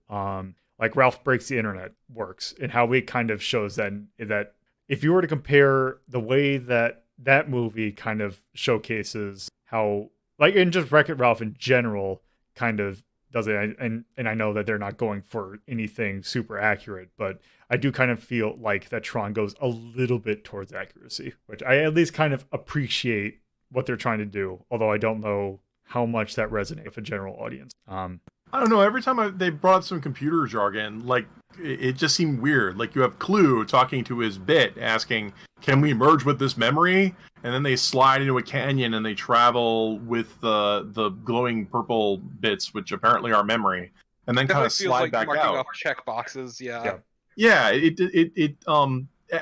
like Ralph Breaks the Internet works and how it kind of shows that if you were to compare the way that that movie kind of showcases how like and just Wreck-It Ralph in general kind of does it, and I know that they're not going for anything super accurate, but I do kind of feel like that Tron goes a little bit towards accuracy, which I at least kind of appreciate what they're trying to do, although I don't know how much that resonates with a general audience. I don't know. Every time they brought up some computer jargon, like it just seemed weird. Like you have Clue talking to his bit, asking, "Can we merge with this memory?" And then they slide into a canyon and they travel with the glowing purple bits, which apparently are memory, and then kind of slide like back marking out. off check boxes. Yeah. Yeah. It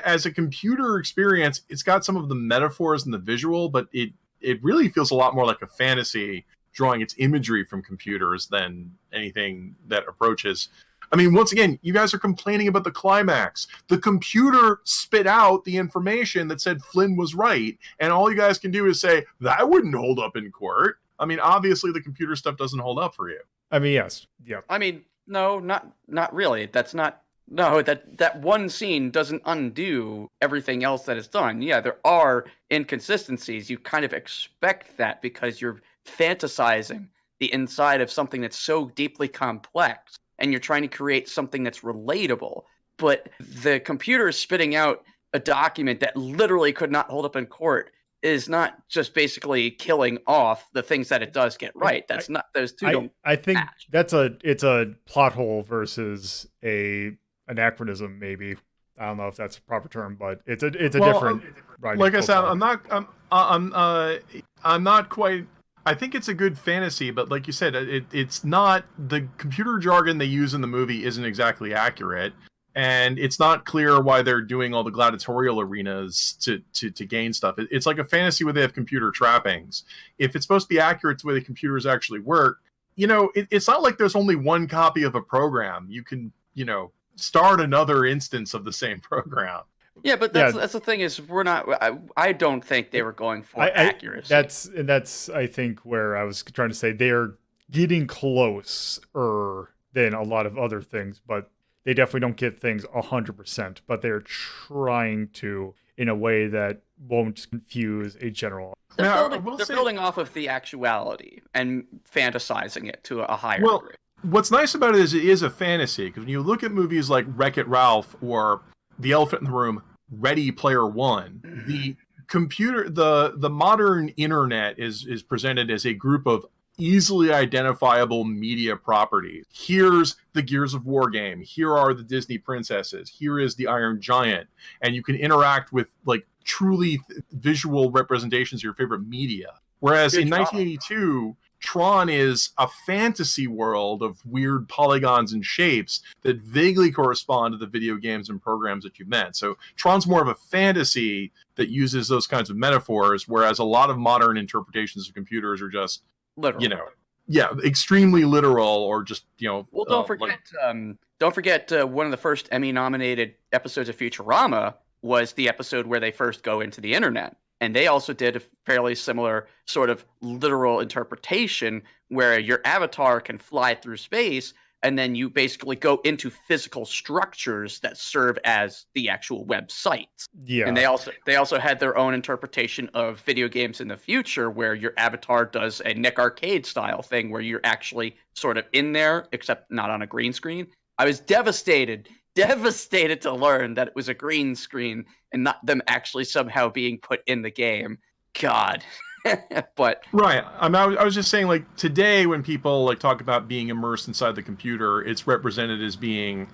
as a computer experience, it's got some of the metaphors and the visual, but it really feels a lot more like a fantasy, drawing its imagery from computers than anything that approaches. I mean, once again, you guys are complaining about the climax. The computer spit out the information that said Flynn was right, and all you guys can do is say, that wouldn't hold up in court. I mean, obviously the computer stuff doesn't hold up for you. I mean, yes. Yeah. I mean, no, not really. That's not... No, that one scene doesn't undo everything else that is done. Yeah, there are inconsistencies. You kind of expect that because you're fantasizing the inside of something that's so deeply complex, and you're trying to create something that's relatable. But the computer spitting out a document that literally could not hold up in court is not just basically killing off the things that it does get right. That's not, those two don't I think match. it's a plot hole versus a anachronism, maybe. I don't know if that's a proper term, but it's a different writing. Like I said, I'm not quite. I think it's a good fantasy, but like you said, it's not, the computer jargon they use in the movie isn't exactly accurate, and it's not clear why they're doing all the gladiatorial arenas to gain stuff. It's like a fantasy where they have computer trappings. If it's supposed to be accurate to the way the computers actually work, it's not like there's only one copy of a program. You can, start another instance of the same program. Yeah, but that's the thing is we're not. I don't think they were going for accuracy. That's I think where I was trying to say they're getting closer than a lot of other things, but they definitely don't get things 100%. But they're trying to in a way that won't confuse a general. They're building off of the actuality and fantasizing it to a higher degree. What's nice about it is a fantasy, because when you look at movies like Wreck-It Ralph or The Elephant in the Room, Ready Player One, the computer, the modern internet is presented as a group of easily identifiable media properties. Here's the Gears of War game. Here are the Disney princesses. Here is the Iron Giant. And you can interact with like truly visual representations of your favorite media. Whereas in 1982, Tron is a fantasy world of weird polygons and shapes that vaguely correspond to the video games and programs that you meant. So Tron's more of a fantasy that uses those kinds of metaphors, whereas a lot of modern interpretations of computers are just literal. Extremely literal, or just Well, don't forget one of the first Emmy-nominated episodes of Futurama was the episode where they first go into the internet. And they also did a fairly similar sort of literal interpretation where your avatar can fly through space, and then you basically go into physical structures that serve as the actual websites. Yeah. And they also had their own interpretation of video games in the future where your avatar does a Nick Arcade style thing where you're actually sort of in there, except not on a green screen. I was devastated to learn that it was a green screen and not them actually somehow being put in the game. God. But right. I was just saying, like, today when people like talk about being immersed inside the computer, it's represented as being,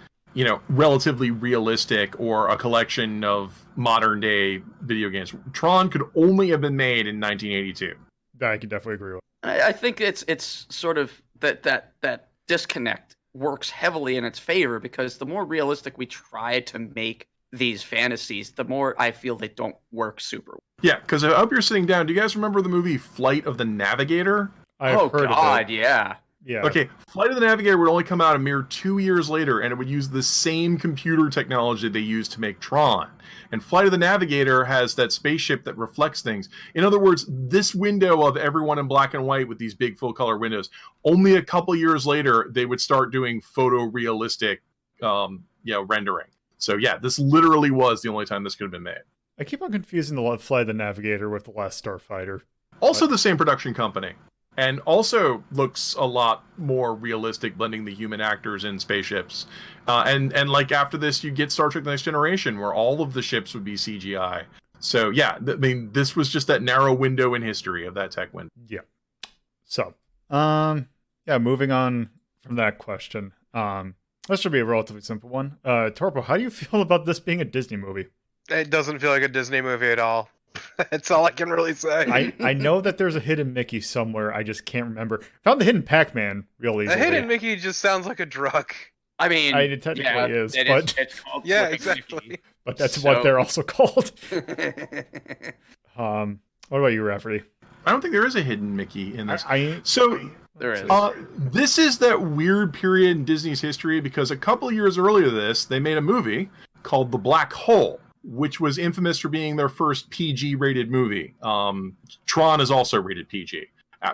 relatively realistic or a collection of modern day video games. Tron could only have been made in 1982. I can definitely agree with. I think it's sort of that disconnect works heavily in its favor, because the more realistic we try to make these fantasies, the more I feel they don't work super well. Yeah, because I hope you're sitting down. Do you guys remember the movie Flight of the Navigator? I've heard of it. Yeah. Yeah. Okay, Flight of the Navigator would only come out a mere 2 years later, and it would use the same computer technology they used to make Tron. And Flight of the Navigator has that spaceship that reflects things. In other words, this window of everyone in black and white with these big full-color windows, only a couple years later, they would start doing photorealistic rendering. So yeah, this literally was the only time this could have been made. I keep on confusing the Flight of the Navigator with The Last Starfighter. Also the same production company. And also looks a lot more realistic, blending the human actors in spaceships. And like after this, you get Star Trek: The Next Generation, where all of the ships would be CGI. So yeah, I mean, this was just that narrow window in history of that tech window. Yeah. So, moving on from that question. This should be a relatively simple one. Torpo, how do you feel about this being a Disney movie? It doesn't feel like a Disney movie at all. That's all I can really say. I know that there's a hidden Mickey somewhere. I just can't remember. Found the hidden Pac-Man real easily. A hidden Mickey just sounds like a drug. I mean, it technically is, but it's called yeah, Flipping exactly. Mickey. But that's what they're also called. What about you, Rafferty? I don't think there is a hidden Mickey in this. There is. This is that weird period in Disney's history, because a couple years earlier to this, they made a movie called The Black Hole, which was infamous for being their first PG-rated movie. Tron is also rated PG.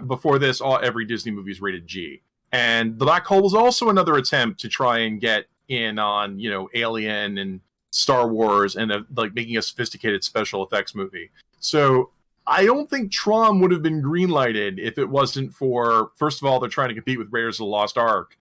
Before this, every Disney movie is rated G. And The Black Hole was also another attempt to try and get in on, Alien and Star Wars and like making a sophisticated special effects movie. So I don't think Tron would have been greenlighted if it wasn't for, first of all, they're trying to compete with Raiders of the Lost Ark,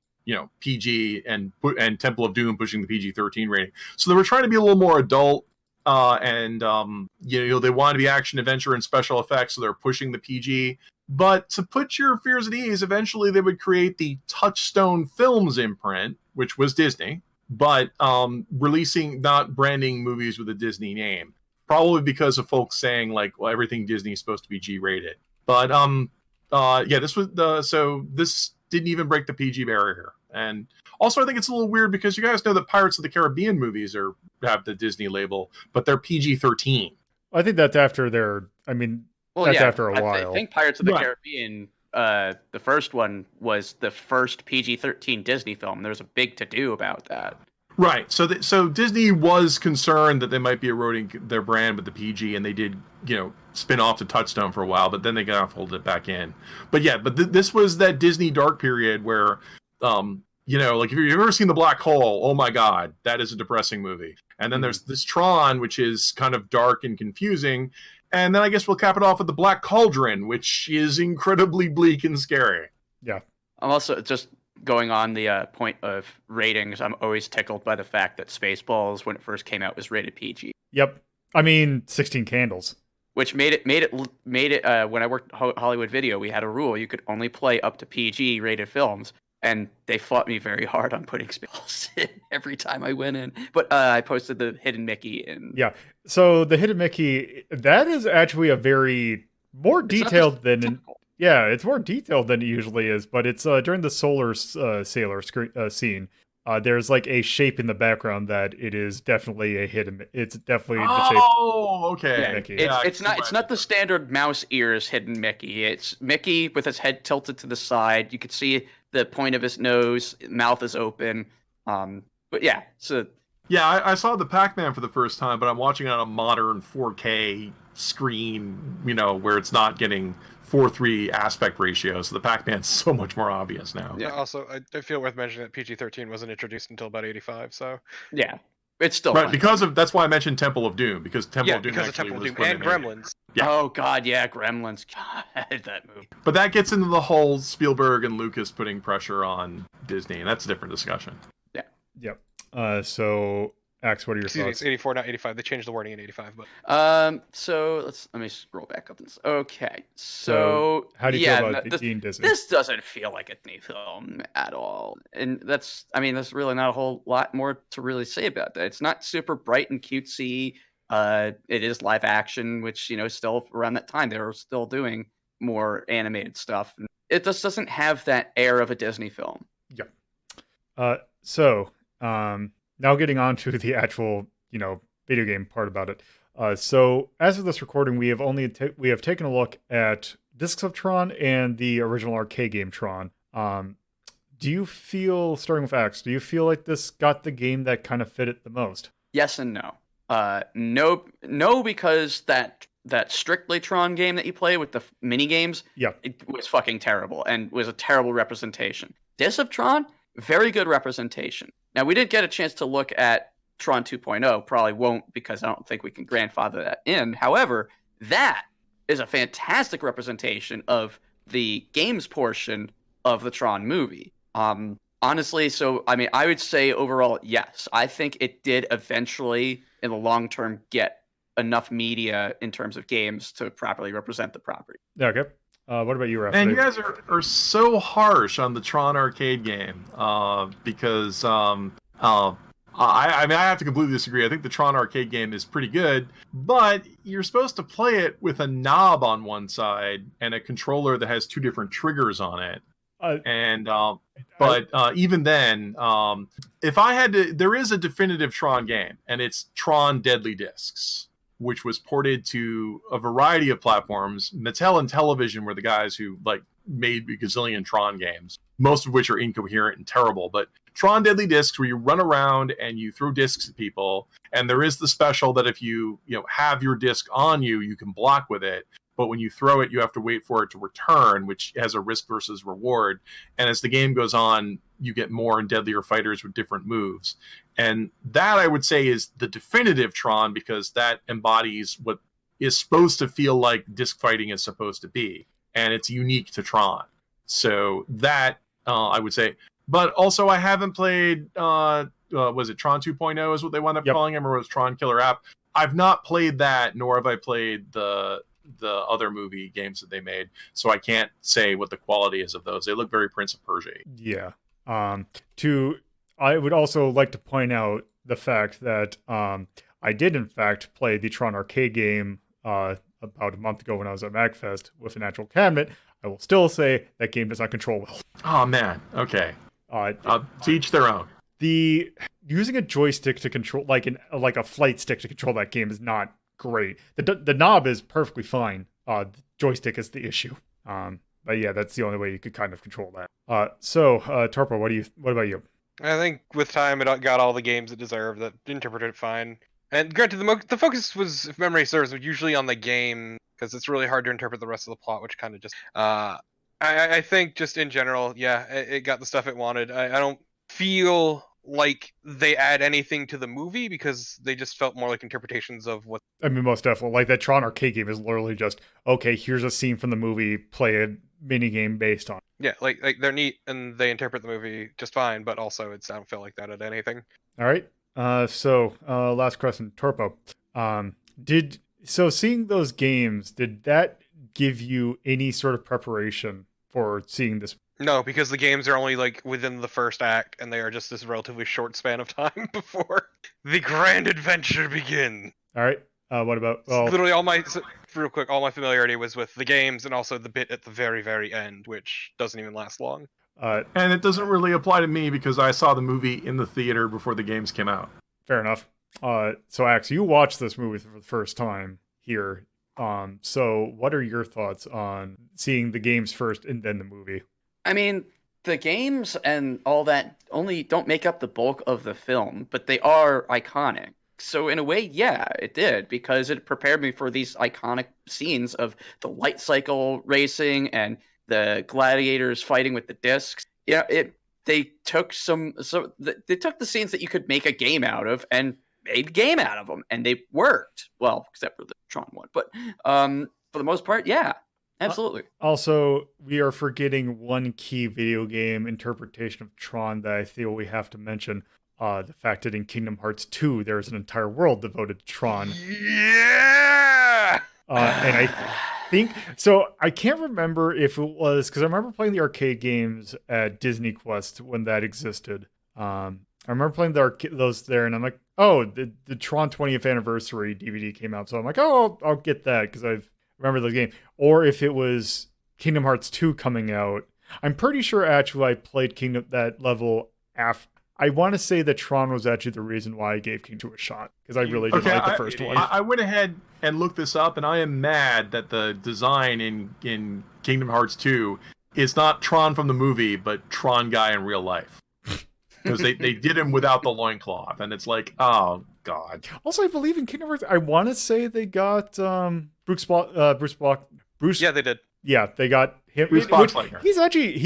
PG, and Temple of Doom pushing the PG-13 rating. So they were trying to be a little more adult. They want to be action, adventure, and special effects, so they're pushing the PG. But to put your fears at ease, eventually they would create the Touchstone Films imprint, which was Disney, but not branding movies with a Disney name. Probably because of folks saying, like, well, everything Disney is supposed to be G-rated. But, this didn't even break the PG barrier. And also, I think it's a little weird because you guys know that Pirates of the Caribbean movies have the Disney label, but they're PG-13. I think that's after after a while. I think Pirates of the Caribbean, the first one, was the first PG-13 Disney film. There was a big to-do about that. Right. So Disney was concerned that they might be eroding their brand with the PG, and they did, spin off to Touchstone for a while, but then they got folded it back in. But yeah, this was that Disney dark period where, like if you've ever seen The Black Hole, oh my God, that is a depressing movie. And then there's this Tron, which is kind of dark and confusing. And then I guess we'll cap it off with The Black Cauldron, which is incredibly bleak and scary. Yeah. I'm also just going on the point of ratings. I'm always tickled by the fact that Spaceballs, when it first came out, was rated PG. Yep. I mean, 16 Candles. Which made it when I worked Hollywood Video, we had a rule: you could only play up to PG rated films. And they fought me very hard on putting Spaceballs in every time I went in. But I posted the Hidden Mickey in. Yeah. So the Hidden Mickey, that is actually a very more detailed than. Yeah, it's more detailed than it usually is. But it's during the Solar Sailor scene. There's like a shape in the background that it is definitely a hidden. It's definitely the shape. Oh, okay. Yeah, Mickey. It's not the standard mouse ears hidden Mickey. It's Mickey with his head tilted to the side. You could see the point of his nose, mouth is open. But yeah, so yeah, I saw the Pac-Man for the first time, but I'm watching it on a modern 4K screen, where it's not getting 4:3 aspect ratio, so the Pac-Man's so much more obvious now. Yeah. Also, I feel worth mentioning that PG-13 wasn't introduced until about 85, so yeah, it's still right fun. That's why I mentioned Temple of Doom, because Temple of Doom actually was when and they made Gremlins. Yeah. Oh God, yeah, Gremlins. God, that movie. But that gets into the whole Spielberg and Lucas putting pressure on Disney, and that's a different discussion. Yeah. Yep. So, Axe, what are your Excuse me, thoughts? it's 84, not 85. They changed the wording in 85, but So let me scroll back up. Okay. So how do you feel about Gene Disney? This doesn't feel like a Disney film at all, and there's really not a whole lot more to really say about that. It's not super bright and cutesy. It is live action, which still around that time they were still doing more animated stuff. It just doesn't have that air of a Disney film. Yeah. Now getting on to the actual, video game part about it. So as of this recording, we have taken a look at Discs of Tron and the original arcade game Tron. Do you feel, starting with Axe, do you feel like this got the game that kind of fit it the most? Yes and no. No, because that strictly Tron game that you play with the mini games, Yeah. it was fucking terrible and was a terrible representation. Discs of Tron, very good representation. Now, we did get a chance to look at Tron 2.0, probably won't because I don't think we can grandfather that in. However, that is a fantastic representation of the games portion of the Tron movie. Honestly, so I mean, I would say overall, yes. I think it did eventually, in the long term, get enough media in terms of games to properly represent the property. Yeah, okay. What about you, Rafferty? And you guys are so harsh on the Tron arcade game because I have to completely disagree. I think the Tron arcade game is pretty good, but you're supposed to play it with a knob on one side and a controller that has two different triggers on it. Even then, if I had to, there is a definitive Tron game, and it's Tron Deadly Discs, which was ported to a variety of platforms. Mattel and Television were the guys who made a gazillion Tron games, most of which are incoherent and terrible. But Tron Deadly Discs, where you run around and you throw discs at people, and there is the special that if you have your disc on you, you can block with it. But when you throw it, you have to wait for it to return, which has a risk versus reward. And as the game goes on, you get more and deadlier fighters with different moves. And that, I would say, is the definitive Tron, because that embodies what is supposed to feel like disc fighting is supposed to be. And it's unique to Tron. So that, I would say. But also, I haven't played, was it Tron 2.0 is what they wound up calling him, or was Tron Killer App? I've not played that, nor have I played the other movie games that they made, so I can't say what the quality is of those. They look very Prince of Persia. Yeah. I would also like to point out the fact that I did in fact play the Tron arcade game about a month ago when I was at MagFest with an actual cabinet. I will still say that game does not control well. Oh man, okay. To each their own. The using a joystick to control, like a flight stick to control that game, is not great. The knob is perfectly fine. The joystick is the issue. But yeah, that's the only way you could kind of control that. So Torpo, what about you? I think with time it got all the games it deserved, that interpreted it fine. And granted, the focus was, if memory serves, usually on the game, because it's really hard to interpret the rest of the plot, which kind of just... I think just in general, yeah, it got the stuff it wanted. I don't feel like they add anything to the movie, because they just felt more like interpretations of what... I mean, most definitely. Like, that Tron arcade game is literally just, okay, here's a scene from the movie, play a mini game based on. Yeah, like they're neat and they interpret the movie just fine, but also I don't feel like that at anything. All right. So last question, Torpo. Seeing those games, did that give you any sort of preparation for seeing this? No, because the games are only within the first act, and they are just this relatively short span of time before the grand adventure begins. All right. What about? Well, literally all my familiarity was with the games and also the bit at the very, very end, which doesn't even last long. And it doesn't really apply to me because I saw the movie in the theater before the games came out. Fair enough. So Axe, you watched this movie for the first time here. So what are your thoughts on seeing the games first and then the movie? I mean, the games and all that only don't make up the bulk of the film, but they are iconic. So in a way, yeah, it did, because it prepared me for these iconic scenes of the light cycle racing and the gladiators fighting with the discs. Yeah, they took they took the scenes that you could make a game out of and made a game out of them, and they worked well, except for the Tron one. But for the most part, yeah, absolutely. Also, we are forgetting one key video game interpretation of Tron that I feel we have to mention. The fact that in Kingdom Hearts 2, there's an entire world devoted to Tron. Yeah! And I think... So, I can't remember if it was... Because I remember playing the arcade games at Disney Quest when that existed. I remember playing those there, and I'm like, oh, the Tron 20th Anniversary DVD came out. So I'm like, oh, I'll get that, because I remember those games. Or if it was Kingdom Hearts 2 coming out. I'm pretty sure, actually, I played that level I want to say that Tron was actually the reason why I gave King 2 a shot, because I really did Okay, like the first one. I went ahead and looked this up, and I am mad that the design in Kingdom Hearts 2 is not Tron from the movie, but Tron guy in real life. Because they did him without the loincloth, and it's like, oh god. Also, I believe in Kingdom Hearts, I want to say they got Bruce Block. Yeah, they did. Yeah, they got him. Bruce Boxleitner. He's actually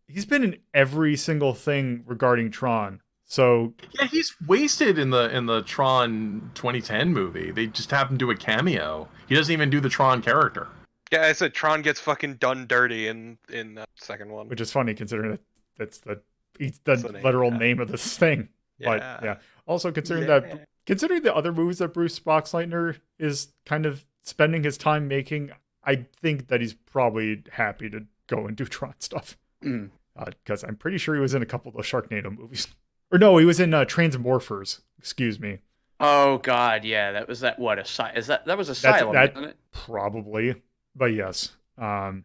he's been in every single thing regarding Tron. So Yeah, he's wasted in the Tron 2010 movie. They just happened to do a cameo. He doesn't even do the Tron character. Yeah, I said Tron gets fucking done dirty in the second one. which is funny considering that that's the name, literal yeah. name of this thing. But Yeah. yeah, also considering the other movies that Bruce Boxleitner is kind of spending his time making, I think that he's probably happy to go and do Tron stuff. Because I'm pretty sure he was in a couple of the Sharknado movies. Or no, he was in Transmorphers. Excuse me. Oh God, yeah, that was that. What that was Asylum, isn't it? Probably, but yes. So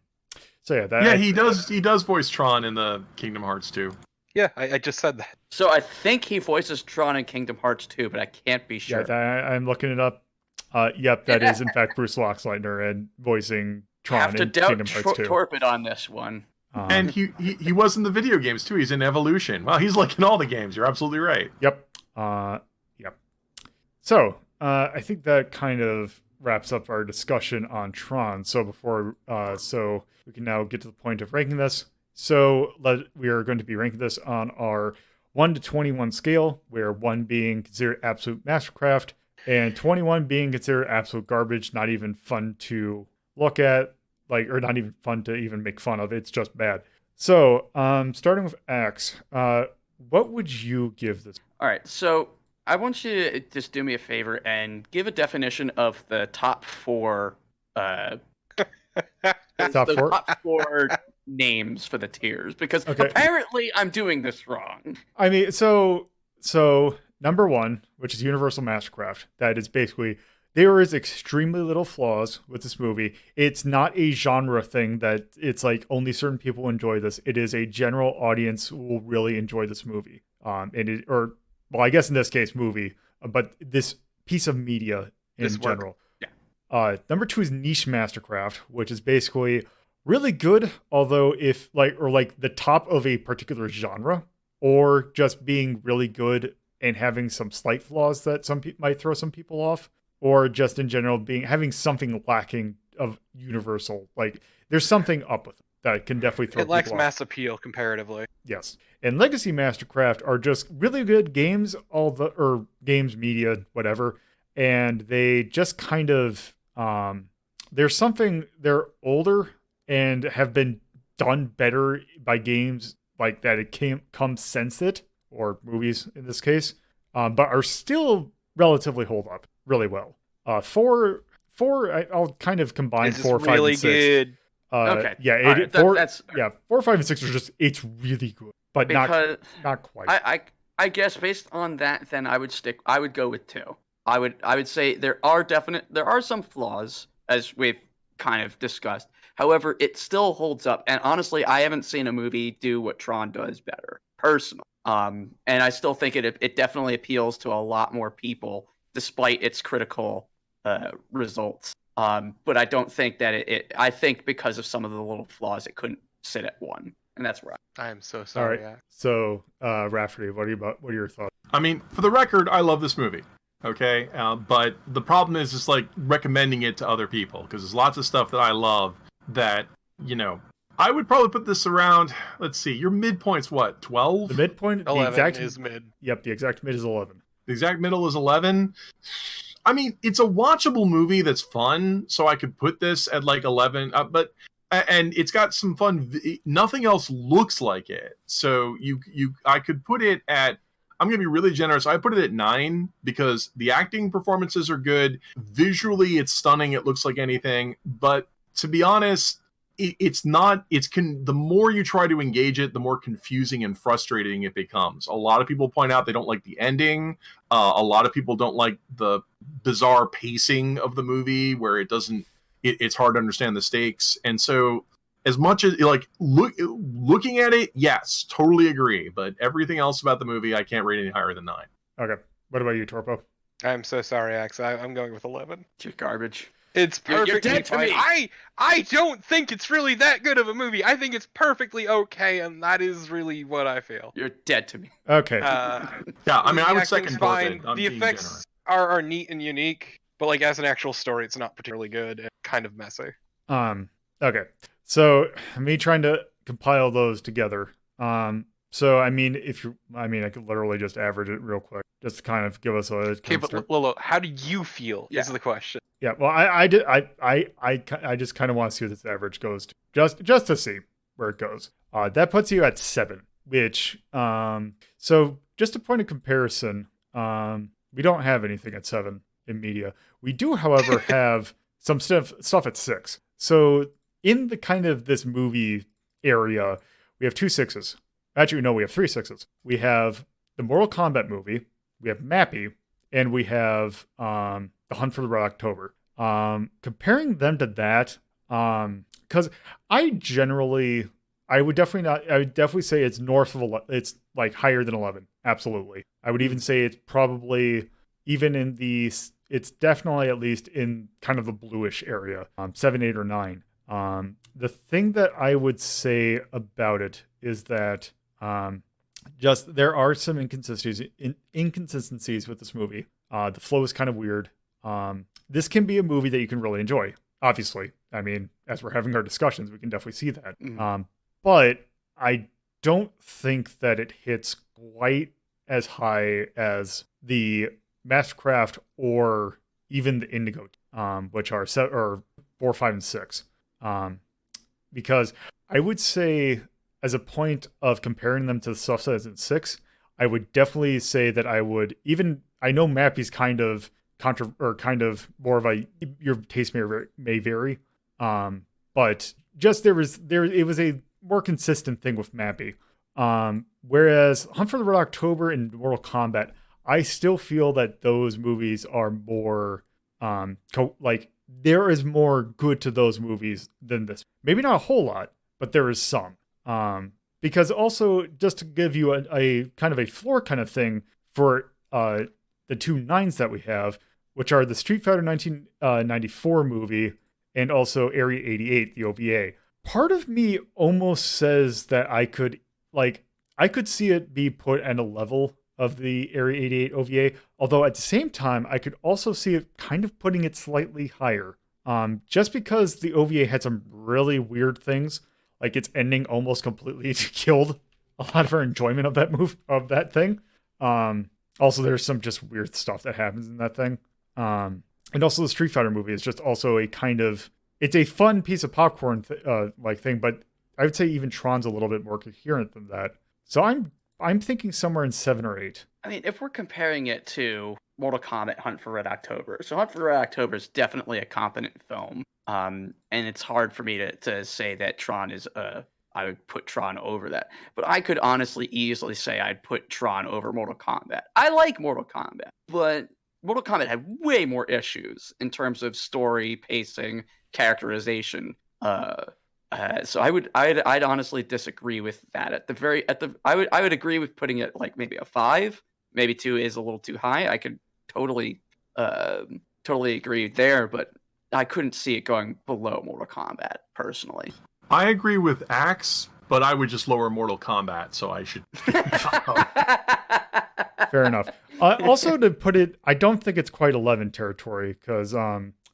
yeah, that Yeah, he does voice Tron in the Kingdom Hearts 2. Yeah, I just said that. So I think he voices Tron in Kingdom Hearts 2, but I can't be sure. Yeah, I'm looking it up. Yep, that is in fact Bruce Boxleitner and voicing Tron Have to in doubt Kingdom Hearts 2. Torpid on this one. And he was in the video games too. He's in Evolution. Well, he's like in all the games. You're absolutely right. Yep. Yep. So I think that kind of wraps up our discussion on Tron. So so we can now get to the point of ranking this. So we are going to be ranking this on our 1 to 21 scale, where 1 being considered absolute mastercraft and 21 being considered absolute garbage, not even fun to look at, or not even fun to even make fun of. It's just bad. So starting with Axe, what would you give this? All right, so I want you to just do me a favor and give a definition of the top 4. Top 4 names for the tiers, because apparently I'm doing this wrong. I mean, so number 1, which is Universal Mastercraft, that is basically, there is extremely little flaws with this movie. It's not a genre thing that it's like only certain people enjoy this. It is a general audience who will really enjoy this movie. I guess in this case, movie, but this piece of media in general. Yeah. Number 2 is Niche Mastercraft, which is basically really good, although the top of a particular genre, or just being really good and having some slight flaws that some people might throw some people off, or just in general having something lacking of Universal. Like there's something up with it that can definitely throw people off. It lacks mass appeal comparatively. Yes. And Legacy Mastercraft are just really good games, games media, whatever. And they just kind of they're older and have been done better by games like that come since it, or movies in this case, but are still relatively hold up really well. 4, I'll kind of combine 4, 5, really and 6. Good. Okay. Yeah, 4, 5, and 6 are just, it's really good, but not quite. I guess based on that, then I would go with 2. I would say there are some flaws, as we've kind of discussed. However, it still holds up, and honestly, I haven't seen a movie do what Tron does better, personally. And I still think it definitely appeals to a lot more people, despite its critical results. But I don't think that I think because of some of the little flaws, it couldn't sit at 1, and that's where I am so sorry. All right. So, Rafferty, what are your thoughts? I mean, for the record, I love this movie. Okay, but the problem is just like recommending it to other people, because there's lots of stuff that I love that, I would probably put this around, let's see, your midpoint's what, 12? The midpoint, 11 is mid. Yep, the exact mid is 11. The exact middle is 11. I mean, it's a watchable movie that's fun, so I could put this at like 11, and it's got some fun, nothing else looks like it. So I could put it at, I'm going to be really generous. I put it at 9 because the acting performances are good. Visually, it's stunning. It looks like anything. But to be honest, it's not. The more you try to engage it, the more confusing and frustrating it becomes. A lot of people point out they don't like the ending. A lot of people don't like the bizarre pacing of the movie, where it's hard to understand the stakes. And so as much as like looking at it, yes, totally agree. But everything else about the movie, I can't rate any higher than 9. Okay. What about you, Torpo? I'm so sorry, Axe. I'm going with 11. You're garbage. It's You're perfectly dead to fine. me. I don't think it's really that good of a movie. I think it's perfectly okay, and that is really what I feel. You're dead to me. Okay. Yeah, I mean, I would second fine. Torpid. I'm The being effects generous. are neat and unique, but like as an actual story, it's not particularly good and kind of messy. Okay. So me trying to compile those together. So I mean, I could literally just average it real quick, just to kind of give us a. Okay, but Lolo, how do you feel? Yeah. Is the question. Yeah. Well, I just kind of want to see what this average goes to, just to see where it goes. That puts you at 7, which so just a point of comparison. We don't have anything at 7 in media. We do, however, have some stuff at 6. So in the kind of this movie area, we have 2 6s. Actually, no, we have 3 6s. We have the Mortal Kombat movie, we have Mappy, and we have The Hunt for the Red October. Comparing them to that, because I would definitely say it's north of 11, it's like higher than 11. Absolutely. I would even say it's probably even in it's definitely at least in kind of the bluish area, 7, 8, or 9. The thing that I would say about it is that just there are some inconsistencies with this movie. The flow is kind of weird. This can be a movie that you can really enjoy. Obviously, I mean, as we're having our discussions, we can definitely see that. But I don't think that it hits quite as high as the Mastercraft or even the Indigo, which are 4, 5, and 6. Because I would say, as a point of comparing them to the stuff that's in 6, I would definitely say that I know Mappy's kind of more of a, your taste may vary, but just it was a more consistent thing with Mappy. Whereas Hunt for the Red October and Mortal Kombat, I still feel that those movies are more there is more good to those movies than this. Maybe not a whole lot, but there is some. Because also, just to give you a kind of a floor kind of thing for the 2 9s that we have, which are the Street Fighter 1994 movie and also Area 88, the OVA. Part of me almost says that I could see it be put at a level of the Area 88 OVA, although at the same time, I could also see it kind of putting it slightly higher. Just because the OVA had some really weird things, like its ending almost completely killed a lot of our enjoyment of that thing. Also, there's some just weird stuff that happens in that thing. And also the Street Fighter movie is just also it's a fun piece of popcorn thing, but I would say even Tron's a little bit more coherent than that. So I'm thinking somewhere in 7 or 8. I mean, if we're comparing it to Mortal Kombat Hunt for Red October, so Hunt for Red October is definitely a competent film. And it's hard for me to say that Tron is I would put Tron over that. But I could honestly easily say I'd put Tron over Mortal Kombat. I like Mortal Kombat, but Mortal Kombat had way more issues in terms of story, pacing, characterization. So I'd honestly disagree with that. I would agree with putting it like maybe a 5, maybe 2 is a little too high. I could totally agree there, but I couldn't see it going below Mortal Kombat personally. I agree with Axe, but I would just lower Mortal Kombat, so I should. Fair enough. Also, to put it, I don't think it's quite 11 territory because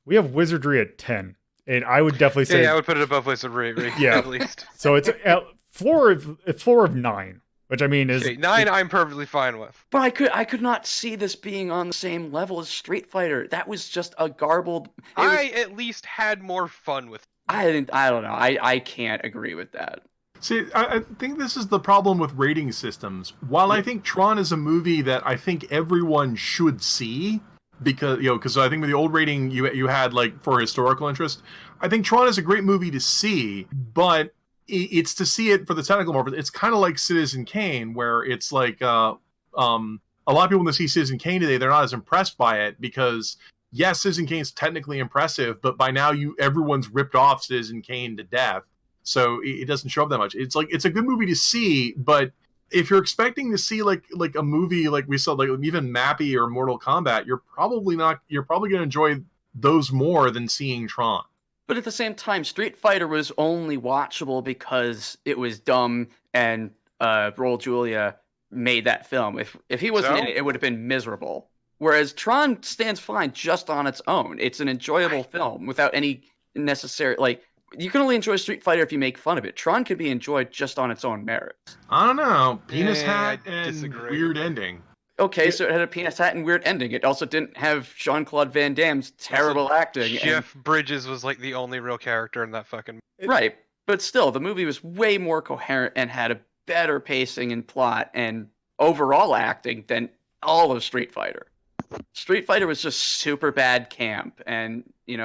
we have Wizardry at 10. And I would definitely say... Yeah, I would put it above Wizardry, at least. So it's a floor of 9, which I mean is... Okay, 9 I'm perfectly fine with. But I could not see this being on the same level as Street Fighter. That was just a garbled... At least had more fun with it. I don't know. I can't agree with that. See, I think this is the problem with rating systems. While I think Tron is a movie that I think everyone should see... because I think with the old rating you had like for historical interest, I think Tron is a great movie to see, but it's to see it for the technical more. It's kind of like Citizen Kane, where it's like a lot of people when they see Citizen Kane today, they're not as impressed by it because yes, Citizen Kane's technically impressive, but by now everyone's ripped off Citizen Kane to death. so it doesn't show up that much. It's like it's a good movie to see, but if you're expecting to see like a movie like we saw, like even Mappy or Mortal Kombat, you're probably going to enjoy those more than seeing Tron. But at the same time, Street Fighter was only watchable because it was dumb and Raul Julia made that film. If he wasn't in it, it would have been miserable. Whereas Tron stands fine just on its own. It's an enjoyable film without any necessary, like, you can only enjoy Street Fighter if you make fun of it. Tron can be enjoyed just on its own merits. I don't know. Penis hat I and disagree. weird ending. Okay, so it had a penis hat and weird ending. It also didn't have Jean-Claude Van Damme's terrible acting. Jeff Bridges was like the only real character in that fucking movie. Right, but still, the movie was way more coherent and had a better pacing and plot and overall acting than all of Street Fighter. Street Fighter was just super bad camp, and you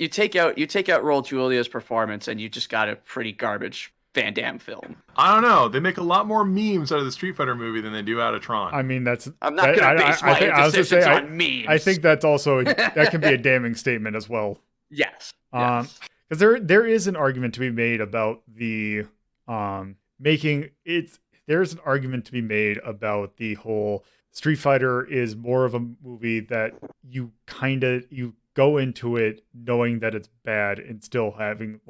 take out Raul Julia's performance, and you just got a pretty garbage Van Damme film. I don't know. They make a lot more memes out of the Street Fighter movie than they do out of Tron. I mean, I'm not going to base my decisions on memes. I think that's also that can be a damning statement as well. Yes. Because there is an argument to be made about the there's an argument to be made about the whole Street Fighter is more of a movie that you go into it knowing that it's bad and still having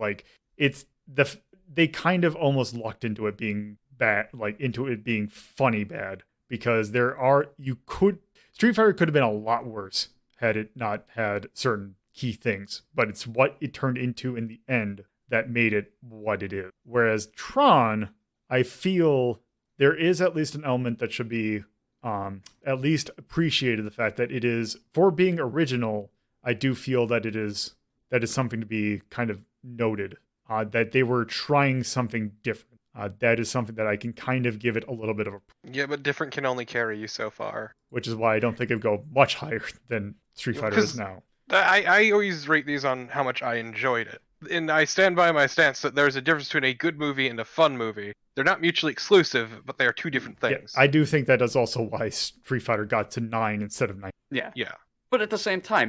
they kind of almost lucked into it being bad, like into it being funny bad, because Street Fighter could have been a lot worse had it not had certain key things, but it's what it turned into in the end that made it what it is. Whereas Tron, I feel there is at least an element that should be at least appreciated, the fact that it is, for being original, I do feel that is something to be kind of noted. That they were trying something different. That is something that I can kind of give it a little bit of a... Yeah, but different can only carry you so far. Which is why I don't think it'd go much higher than Street Fighter is now. I always rate these on how much I enjoyed it. And I stand by my stance that there's a difference between a good movie and a fun movie. They're not mutually exclusive, but they are two different things. Yeah, I do think that is also why Street Fighter got to 9 instead of 9. Yeah. Yeah. But at the same time,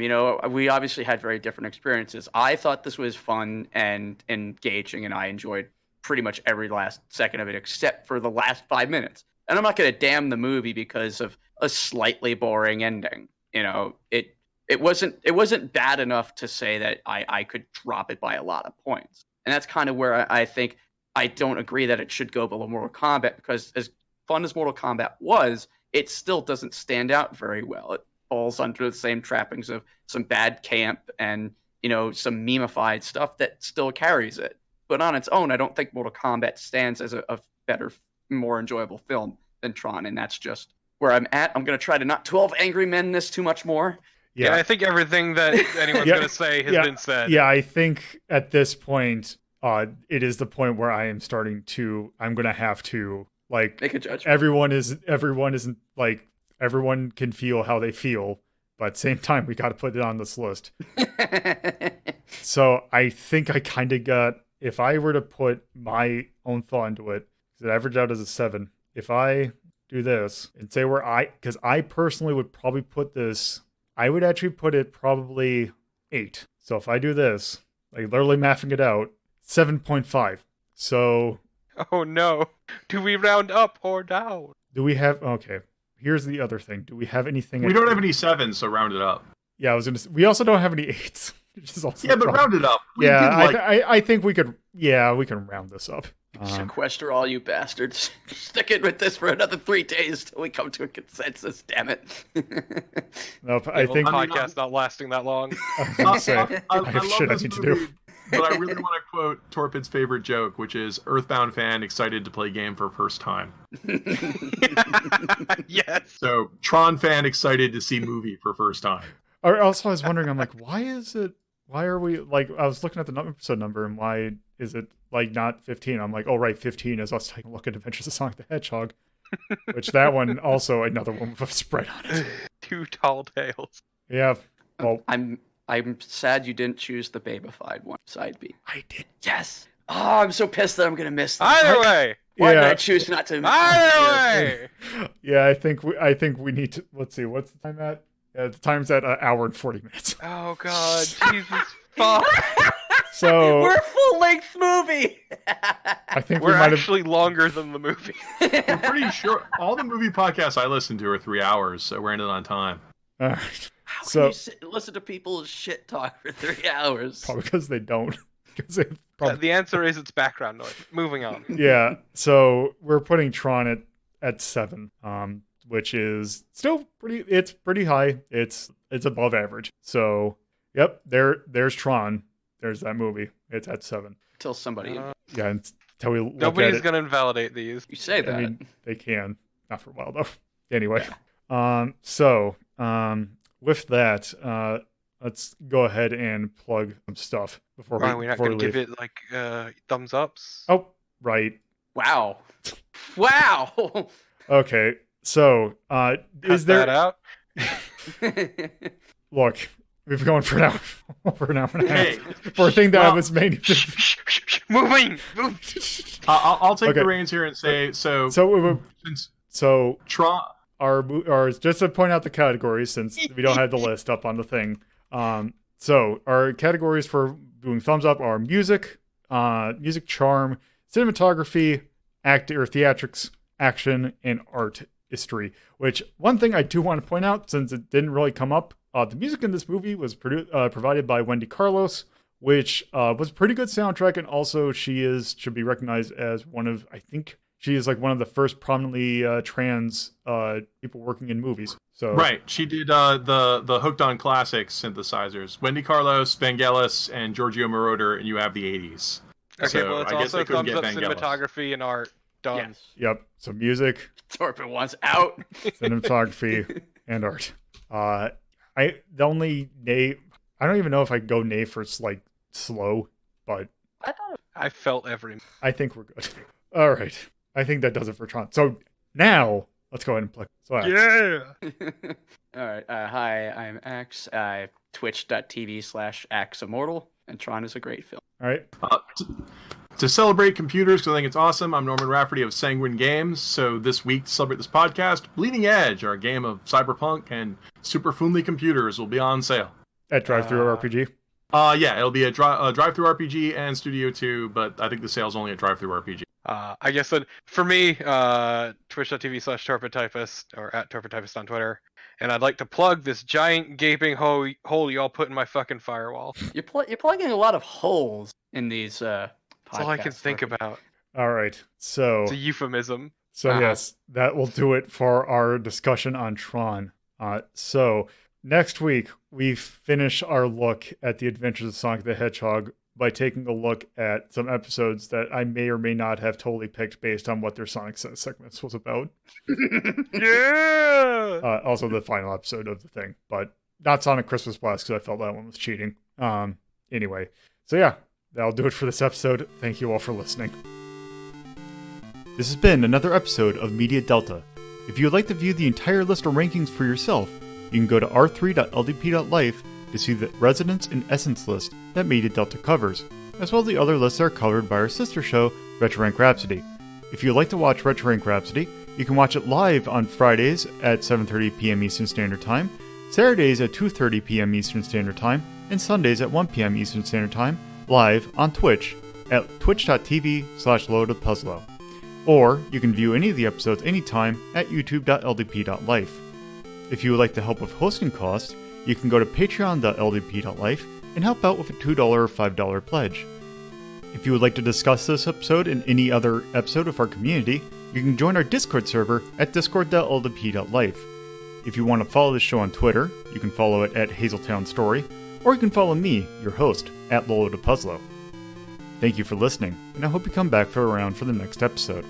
we obviously had very different experiences. I thought this was fun and engaging, and I enjoyed pretty much every last second of it, except for the last 5 minutes. And I'm not going to damn the movie because of a slightly boring ending. It wasn't bad enough to say that I could drop it by a lot of points. And that's kind of where I think I don't agree that it should go below Mortal Kombat, because as fun as Mortal Kombat was, it still doesn't stand out very well. It falls under the same trappings of some bad camp and, some memeified stuff that still carries it. But on its own, I don't think Mortal Kombat stands as a better, more enjoyable film than Tron, and that's just where I'm at. I'm going to try to not 12 Angry Men this too much more. Yeah, I think everything that anyone's going to say has been said. Yeah, I think at this point, it is the point where I'm going to have to, like, make a judgment. Everyone can feel how they feel, but at the same time, we got to put it on this list. So I think I kind of got, if I were to put my own thought into it, because it averaged out as a 7. If I do this and say because I personally would probably put this, I would actually put it probably 8. So if I do this, like literally mathing it out, 7.5. So. Oh no. Do we round up or down? Do we have, okay. Here's the other thing. Do we have anything? We don't have any 7s, so round it up. Yeah, I was gonna say, we also don't have any 8s. Which is also but round it up. I think we could. Yeah, we can round this up. Sequester all you bastards. Stick it with this for another 3 days till we come to a consensus. Damn it. Nope. I think podcast not lasting that long. I have shit I need to do. But I really want to quote Torpid's favorite joke, which is Earthbound fan excited to play game for first time. Yes. So Tron fan excited to see movie for first time. Also, I was wondering, I'm like, why are we, like, I was looking at the episode number, and why is it, like, not 15? I'm like, oh, right, 15 is us taking a look at Adventures of Sonic the Hedgehog. Which that one, also another one with a spread on it. 2 tall tales. Yeah. Well, I'm sad you didn't choose the babified one, side B. I did. Yes. Oh, I'm so pissed that I'm going to miss that. Either way. Why did I choose not to? Either way. Yeah, I think we need to, let's see, what's the time at? The time's at an hour and 40 minutes. Oh, God. Jesus fuck. So We're a full-length movie. I think We're we might have. actually longer than the movie. We're pretty sure all the movie podcasts I listen to are 3 hours, so we're ending on time. All right. How can So you sit and listen to people's shit talk for 3 hours? probably because they don't. 'Cause they probably, The answer is it's background noise. Moving on. yeah. So we're putting Tron at 7, which is still pretty. It's pretty high. It's above average. So yep, there's Tron. There's that movie. It's at 7. Until somebody. Yeah, until we look Nobody's at it. gonna invalidate these. You say that. I mean, they can. Not for a while though. Anyway, so with that, let's go ahead and plug some stuff before Why are we not before gonna we give leave. it like thumbs ups? Oh, right. Wow. Wow. Okay. So, is Cut that there? out? Look, we've been going for an hour, over an hour and a half Hey, for a thing that well- was made. Moving. I'll take Okay. the reins here and say so. Since So Tron, our just to point out the categories since we don't have the list up on the thing. So our categories for doing thumbs up are music, music charm, cinematography, act or theatrics, action, and art history. Which one thing I do want to point out, since it didn't really come up, the music in this movie was provided by Wendy Carlos, which was a pretty good soundtrack, and also should be recognized as one of, I think she is like one of the first prominently trans people working in movies. So right? She did the Hooked on Classics synthesizers. Wendy Carlos, Vangelis, and Giorgio Moroder, and you have the 80s. Okay, So well, it's I guess also they couldn't thumbs up get Vangelis. cinematography and art. Done. Yes. Yep. So music, Torpid wants out. cinematography, and art. I don't even know if I go nay for like slow, but I thought I felt every. I think we're good. All right. I think that does it for Tron. So now let's go ahead and play. So Axe. Yeah. All right. Hi, I'm Axe. Twitch.tv/AxeImmortal, and Tron is a great film. All right. To celebrate computers, because I think it's awesome, I'm Norman Rafferty of Sanguine Games. So this week, to celebrate this podcast, Bleeding Edge, our game of cyberpunk and super friendly computers, will be on sale. At Drive-Thru RPG. Yeah, it'll be a drive-through RPG and Studio 2, but I think the sale's only a drive-through RPG. I guess that for me, twitch.tv/TorpidTypist or at TorpidTypist on Twitter. And I'd like to plug this giant gaping hole y'all put in my fucking firewall. You're plugging a lot of holes in these That's all I can podcasts, think Torpid. about. All right. So It's a euphemism. yes, that will do it for our discussion on Tron. So next week we finish our look at the Adventures of Sonic the Hedgehog by taking a look at some episodes that I may or may not have totally picked based on what their Sonic segments was about. Yeah. Also the final episode of the thing, but not Sonic Christmas Blast because I felt that one was cheating. Anyway, so yeah, that'll do it for this episode. Thank you all for listening. This has been another episode of Media Delta. If you would like to view the entire list of rankings for yourself, you can go to r3.ldp.life to see the Resonance and Essence list that Media Delta covers, as well as the other lists that are covered by our sister show, RetroRank Rhapsody. If you'd like to watch RetroRank Rhapsody, you can watch it live on Fridays at 7:30 p.m. Eastern Standard Time, Saturdays at 2:30 p.m. Eastern Standard Time, and Sundays at 1 p.m. Eastern Standard Time, live on Twitch at twitch.tv/loadedpuzzlo. Or you can view any of the episodes anytime at youtube.ldp.life. If you would like to help with hosting costs, you can go to patreon.ldp.life and help out with a $2 or $5 pledge. If you would like to discuss this episode and any other episode of our community, you can join our Discord server at discord.ldp.life. If you want to follow the show on Twitter, you can follow it at Hazeltown Story, or you can follow me, your host, at LoloToPuzzlo. Thank you for listening, and I hope you come back for the next episode.